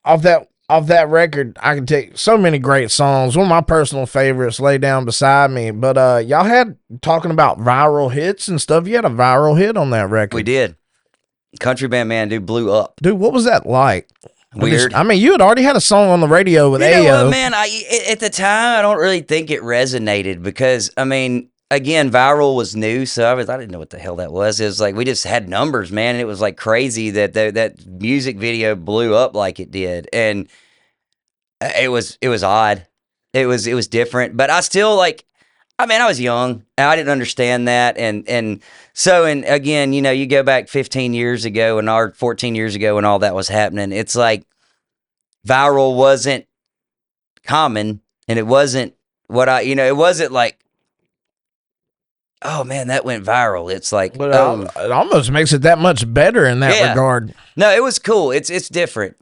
off that record, I can take so many great songs. One of my personal favorites, Lay Down Beside Me. But y'all had talking about viral hits and stuff. You had a viral hit on that record. We did. Country Band Man, dude, blew up. Dude, what was that like? Weird. I mean, you had already had a song on the radio with You know Ayo. what, man? At the time, I don't really think it resonated because, I mean, again, viral was new, so I didn't know what the hell that was. It was like we just had numbers, man, and it was like crazy that that music video blew up like it did, and it was odd. It was different, but I still like. I mean, I was young. And I didn't understand that, and so again, you know, you go back 15 years ago and 14 years ago when all that was happening. It's like viral wasn't common, and it wasn't what it wasn't like. Oh man, that went viral. It's like, But it almost makes it that much better in that regard. No, it was cool. It's different.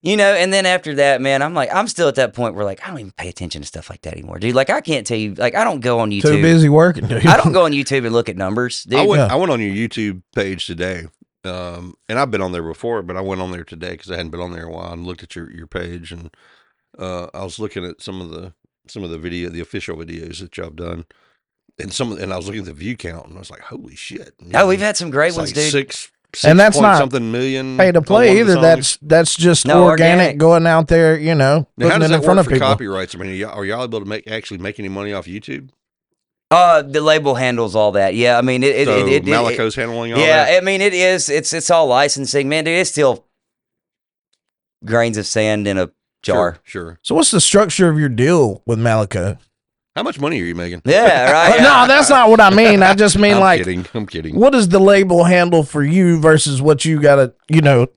You know, and then after that, man, I'm still at that point where like I don't even pay attention to stuff like that anymore, dude. Like I can't tell you, like I don't go on YouTube. Too busy working, dude. I don't go on YouTube and look at numbers, dude. I went on your YouTube page today, and I've been on there before, but I went on there today because I hadn't been on there in a while and looked at your page, and I was looking at some of the the official videos that y'all have done, and I was looking at the view count, and I was like, holy shit! Oh, we've had some great It's ones, like dude. six And that's not something million pay to on play one of either. the songs. That's just No, organic going out there, you know, Now, how putting does it in that front work of for people. copyrights? I mean, are y'all able to actually make any money off YouTube? The label handles all that. Yeah, I mean, Malaco's handling all yeah, that? I mean, it is. It's all licensing, man. Dude, it's still grains of sand in a jar. Sure. So what's the structure of your deal with Malaco? How much money are you making? Yeah, right. No, that's not what I mean. I just mean I'm kidding. what does the label handle for you versus what you got to,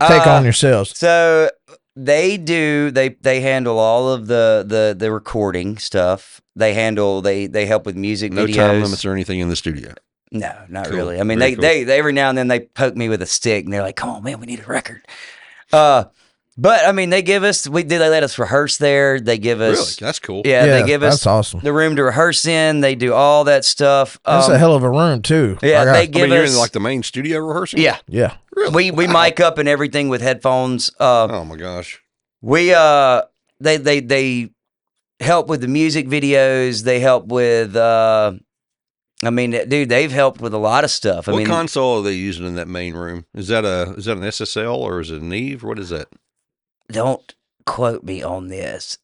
take on yourselves? So they handle all of the recording stuff. They help with music No videos. time limits or anything in the studio. No, not Cool. really. I mean, Very they every now and then they poke me with a stick and they're like, "Come on, man, we need a record." But I mean, they let us rehearse there. They give us Really? That's cool. Yeah, they give us that's awesome. the room to rehearse in. They do all that stuff. That's a hell of a room too. Yeah, I they got- give you're us in like the main studio rehearsing? yeah. yeah. Really? We mic up and everything with headphones. Oh my gosh. We they help with the music videos. They help with I mean, dude, they've helped with a lot of stuff. I What mean, console are they using in that main room? Is that an SSL or is it an Eve? What is that? don't quote me on this.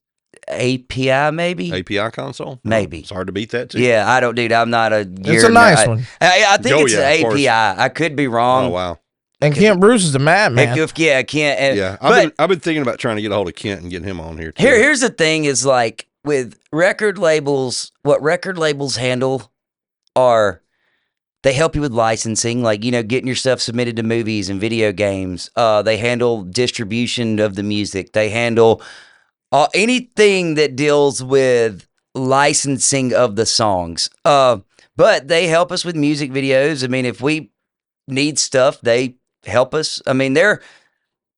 API maybe? API console? Maybe. It's hard to beat that too. Yeah, I don't, dude. I'm not a gear. It's a nice one. I think Oh, it's yeah, an of course. API. I could be wrong. Oh wow. And Kent Bruce is the madman. I can't. And, Yeah. but I've been thinking about trying to get a hold of Kent and getting him on here too. here's the thing: is like with record labels, what record labels handle are they help you with licensing, like getting your stuff submitted to movies and video games. They handle distribution of the music. They handle anything that deals with licensing of the songs. But they help us with music videos. I mean, if we need stuff, they help us. I mean, they're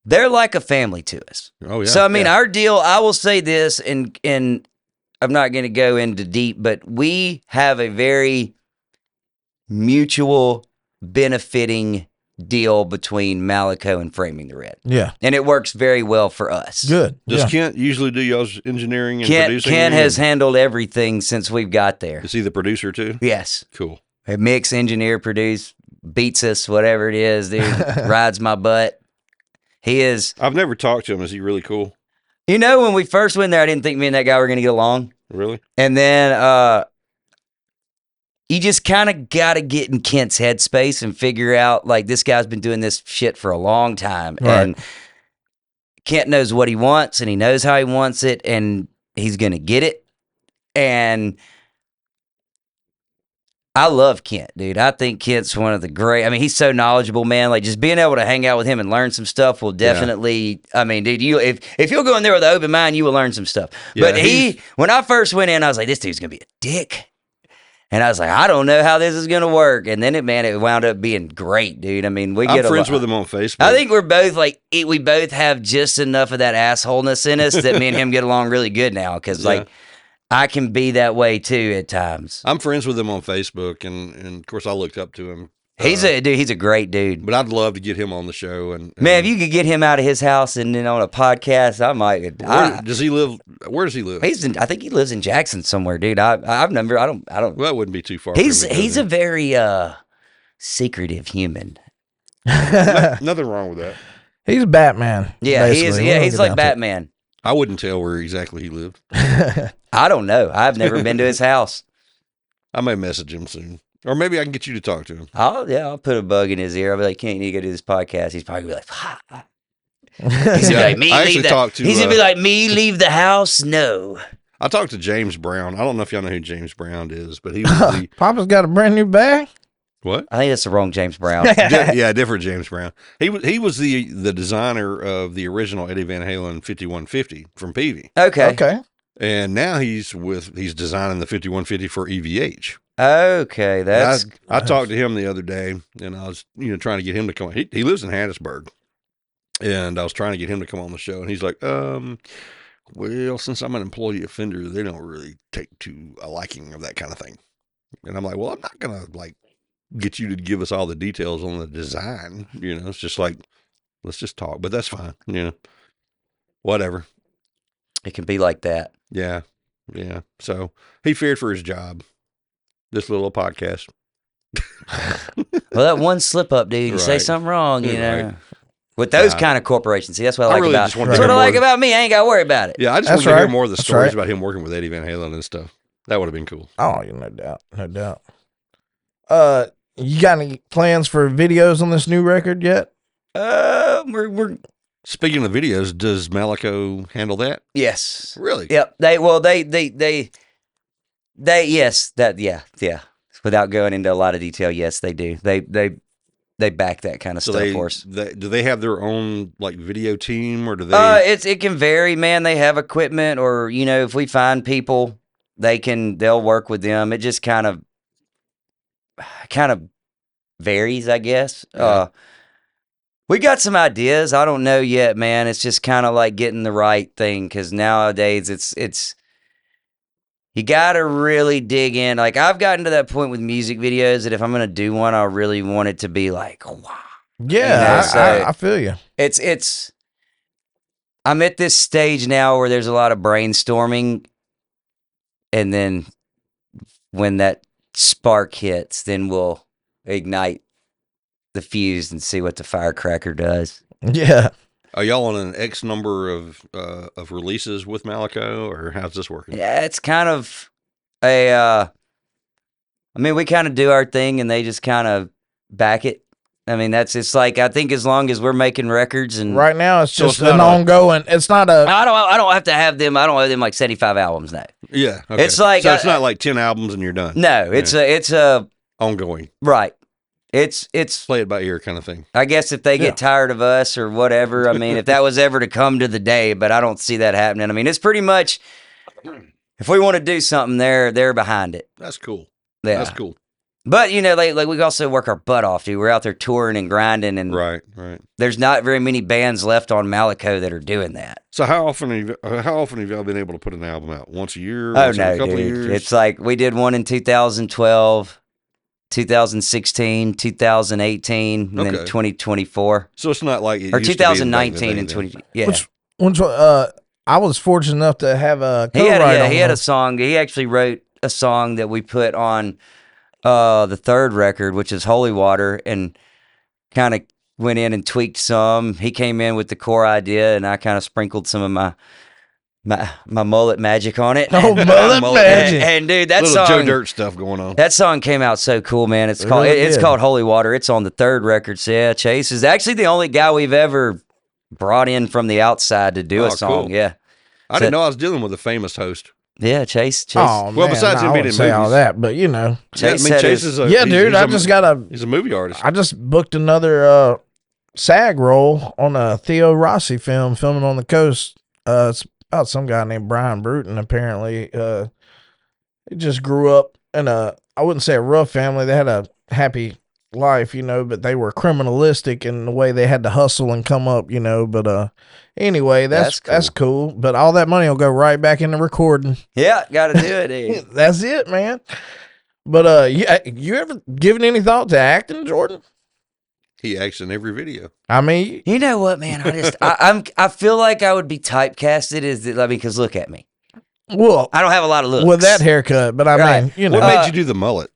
like a family to us. Oh yeah. So I mean, our deal. I will say this, and I'm not going to go into deep, but we have a very mutual benefiting deal between Malaco and Framing the Red, Yeah. and it works very well for us. Good. Does Yeah. Kent usually do y'all's engineering and producing? Kent has handled everything since we've got there. Is he the producer too? Yes, Cool. mix, engineer, produce, beats us, whatever it is, dude. Rides my butt. He is. I've never talked to him. Is he really cool? You know, when we first went there, I didn't think me and that guy were going to get along. Really? And then you just kind of got to get in Kent's headspace and figure out, like, this guy's been doing this shit for a long time. Right. And Kent knows what he wants, and he knows how he wants it, and he's going to get it. And I love Kent, dude. I think Kent's one of the great. I mean, he's so knowledgeable, man. Like, just being able to hang out with him and learn some stuff will definitely. I mean, dude, if you'll go in there with an open mind, you will learn some stuff. Yeah, But when I first went in, I was like, this dude's gonna be a dick. And I was like, I don't know how this is gonna work. And then it wound up being great, dude. I mean, I'm friends with him on Facebook. I think we're both like we both have just enough of that assholeness in us that me and him get along really good now. Because like. I can be that way too at times. I'm friends with him on Facebook, and of course I looked up to him. He's a great dude. But I'd love to get him on the show. And man, if you could get him out of his house and then on a podcast, I might. Does he live? Where does he live? I think he lives in Jackson somewhere, dude. I've never. I don't. Well, it wouldn't be too far. He's a very secretive human. Nothing wrong with that. He's Batman. Yeah, he is. Yeah, he's like Batman. I wouldn't tell where exactly he lived. I don't know. I've never been to his house. I may message him soon. Or maybe I can get you to talk to him. I'll put a bug in his ear. I'll be like, "Can't you go do this podcast?" He's probably gonna be like, "Ha." He's gonna be like, "Me leave the." He's gonna be like, "Me leave the house." No. I talked to James Brown. I don't know if y'all know who James Brown is, but he was Papa's got a brand new bag. What? I think that's the wrong James Brown. Yeah, different James Brown. He was the designer of the original Eddie Van Halen 5150 from Peavey. Okay. And now he's designing the 5150 for EVH. Okay, that's. I talked to him the other day, and I was trying to get him to come. He lives in Hattiesburg, and I was trying to get him to come on the show, and he's like, well, since I'm an employee offender, they don't really take to a liking of that kind of thing. And I'm like, well, I'm not gonna like get you to give us all the details on the design. It's just like, let's just talk. But that's fine. Whatever. It can be like that. Yeah. So he feared for his job. This little podcast. Well, that one slip up, dude. You say something wrong, Right. With those kind of corporations. See, that's what I like really about. just want to That's hear what I like more. about me. I ain't got to worry about it. Yeah, I just want to hear more of the stories about him working with Eddie Van Halen and stuff. That would have been cool. Oh, no doubt. You got any plans for videos on this new record yet? We're Speaking of videos, does Malaco handle that? yes. Really? Yep. Yeah. Without going into a lot of detail, yes, they do. They back that kind of So stuff for us. do they have their own like video team, or do they? It can vary, man. They have equipment, or if we find people, they'll work with them. It just kind of varies, I guess. Yeah. We got some ideas. I don't know yet, man. It's just kind of like getting the right thing, because nowadays it's you got to really dig in. Like, I've gotten to that point with music videos that if I'm going to do one, I really want it to be like, wow. Yeah, I feel you. It's I'm at this stage now where there's a lot of brainstorming, and then when that spark hits, then we'll ignite the fuse and see what the firecracker does. Yeah. Are y'all on an X number of releases with Malaco, or how's this working? Yeah, it's kind of we kind of do our thing, and they just kind of back it. I mean, it's like, I think as long as we're making records, and right now it's So just it's not an ongoing. It's not a. I don't have to have them. I don't have them like 75 albums now. Yeah. Okay. It's like, so it's not like 10 albums and you're done. No, it's a Ongoing. right. It's Play it by ear kind of thing. I guess if they get tired of us or whatever, I mean, if that was ever to come to the day, but I don't see that happening. I mean, it's pretty much, if we want to do something, they're behind it. That's cool. Yeah. That's cool. But like we also work our butt off, dude. We're out there touring and grinding, and Right. there's not very many bands left on Malaco that are doing that. So how often have y'all been able to put an album out? Once a year? Oh Once no, every couple dude! of years? It's like we did one in 2012. 2016, 2018, and then 2024. So it's not like it Or used to be back in the 2019 and day 20. then. Yeah. Which I was fortunate enough to have a co-write on. He had a song. He actually wrote a song that we put on the third record, which is Holy Water, and kind of went in and tweaked some. He came in with the core idea, and I kind of sprinkled some of my mullet magic on it. Oh, mullet magic. And dude, that little song, Joe Dirt stuff going on. that song came out so cool, man. It's Really called Holy Water. It's on the 3rd record. So yeah, Chase is actually the only guy we've ever brought in from the outside to do a song. Cool. Yeah. I didn't know I was dealing with a famous host. Yeah, Chase. Oh, Well, man, besides him I being wouldn't in say all movies. that, but you know. Chase yeah, I mean, said Chase his- is a Yeah, he's- dude, he's I a- just got he's a movie artist. I just booked another SAG role on a Theo Rossi film, filming on the coast. It's about some guy named Brian Bruton. Apparently, he just grew up in I wouldn't say a rough family. They had a happy life, you know, but they were criminalistic in the way they had to hustle and come up, you know. But anyway, that's cool. But all that money will go right back into recording. Yeah, got to do it, dude. That's it, man. But you ever given any thought to acting, Jordan? He acts in every video. I mean, You know what, man? I feel like I would be typecasted because look at me. well, I don't have a lot of looks. with that haircut, but I Right. mean, you What know, made you do the mullet?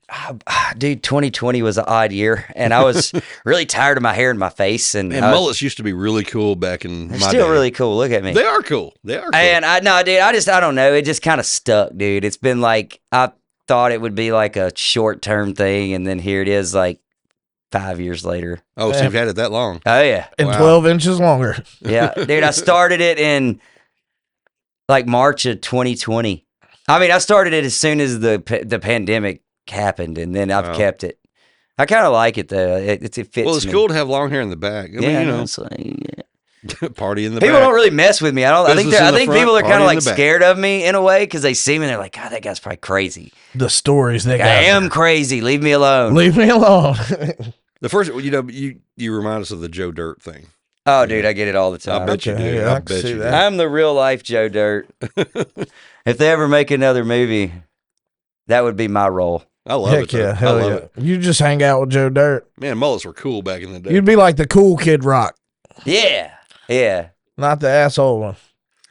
Dude, 2020 was an odd year, and I was really tired of my hair and my face, and Man, mullets used to be really cool back in they're my still day. really cool. Look at me. They are cool. They are cool. And I don't know. It just kind of stuck, dude. It's been like I thought it would be like a short term thing, and then here it is, like 5 years later. oh, so you've had it that long. Oh yeah, and Wow. 12 inches longer. yeah, dude. I started it in like March of 2020. I mean, I started it as soon as the pandemic happened, and then I've Wow. kept it. I kind of like it though. It fits. Well, it's me. cool to have long hair in the back. I mean, Yeah, you know, it's like, yeah. party in the People back. don't really mess with me. I Business in the think front, people are kind party of in like the back. scared of me in a way because they see me and they're like, God, that guy's probably crazy. The stories they got. I am crazy. Leave me alone. Leave me alone. The first, you know, you remind us of the Joe Dirt thing. Oh, dude, I get it all the time. I bet you Okay, do. yeah, I I can bet see you do. that. I'm the real life Joe Dirt. If they ever make another movie, that would be my role. I love Heck it. Though. yeah, I hell love yeah. it. You just hang out with Joe Dirt. Man, mullets were cool back in the day. You'd be like the cool Kid Rock, Yeah. Yeah. not the asshole one.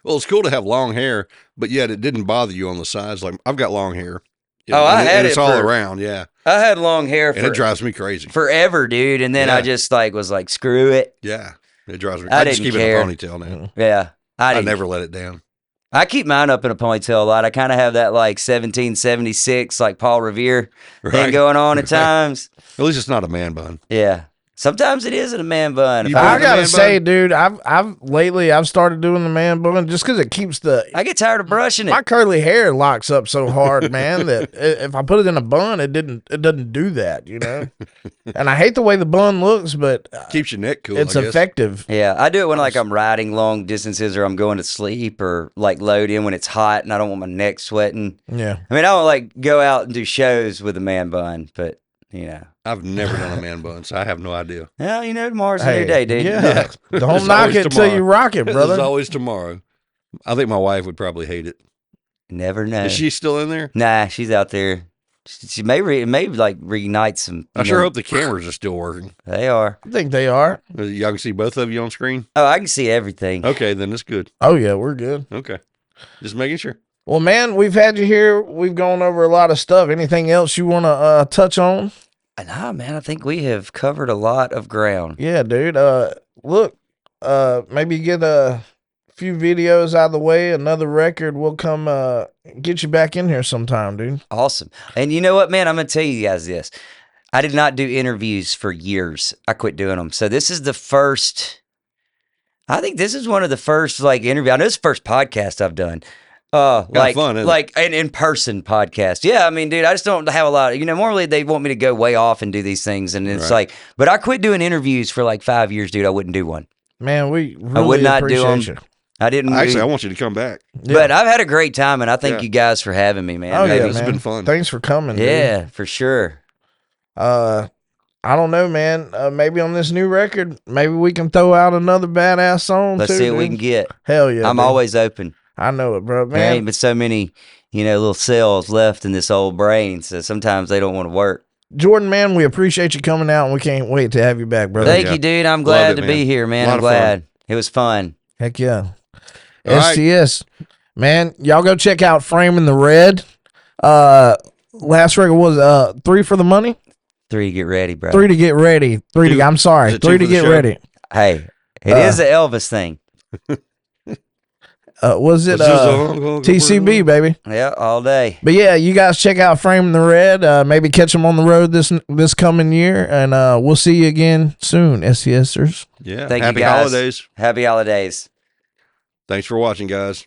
Well, it's cool to have long hair, but yet it didn't bother you on the sides. Like I've got long hair. You Oh, I and had it's it all for- around. Yeah, I had long hair and it drives me crazy. forever, dude. And then I Yeah. just was like, screw it. Yeah, it drives me. I I just didn't keep care. it in a ponytail now. Yeah. I didn't- never let it down. I keep mine up in a ponytail a lot. I kind of have that like 1776, like Paul Revere thing Right. going on at times. At least it's not a man bun. Yeah. Sometimes it is in a man bun. If You I, been I in the gotta man say, bun? dude, I've started doing the man bun just because it keeps I get tired of brushing my it. curly hair locks up so hard, man, that if I put it in a bun, it doesn't do that, you know. And I hate the way the bun looks, but Keeps your neck cool. it's I guess. effective. Yeah, I do it when like I'm riding long distances or I'm going to sleep or like load in when it's hot and I don't want my neck sweating. Yeah. I mean, I don't like go out and do shows with a man bun, but you know. I've never done a man bun, so I have no idea. Well, you know, tomorrow's a new day, dude. Yeah. Don't There's knock always it till tomorrow. you rock it, There's brother. always tomorrow. I think my wife would probably hate it. Never know. Is she still in there? Nah, she's out there. She may like reignite some. I sure hope the cameras are still working. They are. I think they are. Y'all can see both of you on screen? Oh, I can see everything. Okay, then it's good. Oh yeah, we're good. Okay. Just making sure. Well, man, we've had you here. We've gone over a lot of stuff. Anything else you want to touch on? Nah, man, I think we have covered a lot of ground. Yeah, dude. Look, maybe get a few videos out of the way. Another record. We'll come get you back in here sometime, dude. Awesome. And you know what, man? I'm going to tell you guys this. I did not do interviews for years. I quit doing them. So this is the first, I think this is one of the first like interview. I know it's the first podcast I've done. Like fun, isn't it? like an in-person podcast. Yeah, I mean, dude, I just don't have a lot of, normally they want me to go way off and do these things. And it's Right. like, but I quit doing interviews for like 5 years, dude. I wouldn't do one. Man, we really would not do appreciate 'em. I didn't. Actually, I want you to come back. you. But I've had a great time, and I thank Yeah. you guys for having me, man. Oh Hey, yeah, this has man. been fun. Thanks for coming. dude. Yeah, for sure. I don't know, man. Maybe on this new record, maybe we can throw out another badass song. Let's too, see what we dude. can get. Hell yeah, I'm dude. always open. I know it, bro. There ain't Man, but so many, little cells left in this old brain, so sometimes they don't want to work. Jordan, man, we appreciate you coming out, and we can't wait to have you back, brother. Thank yeah. you, dude. I'm glad it, to man. be here, man. Lot I'm of fun. glad. It was fun. Heck yeah. All right. STS. Man, y'all go check out Framing the Red. Last record was 3 for the Money. 3 to get ready, bro. 3 to get ready. 3 Two- to. I'm sorry. is it 3 two to for the get show? ready. Hey, it is an Elvis thing. Was it It's just a- TCB, baby? Yeah, all day. But yeah, you guys check out Frame the Red. Maybe catch them on the road this coming year, and we'll see you again soon, STSers. Yeah. Thank you, Happy guys. holidays. Happy holidays. Thanks for watching, guys.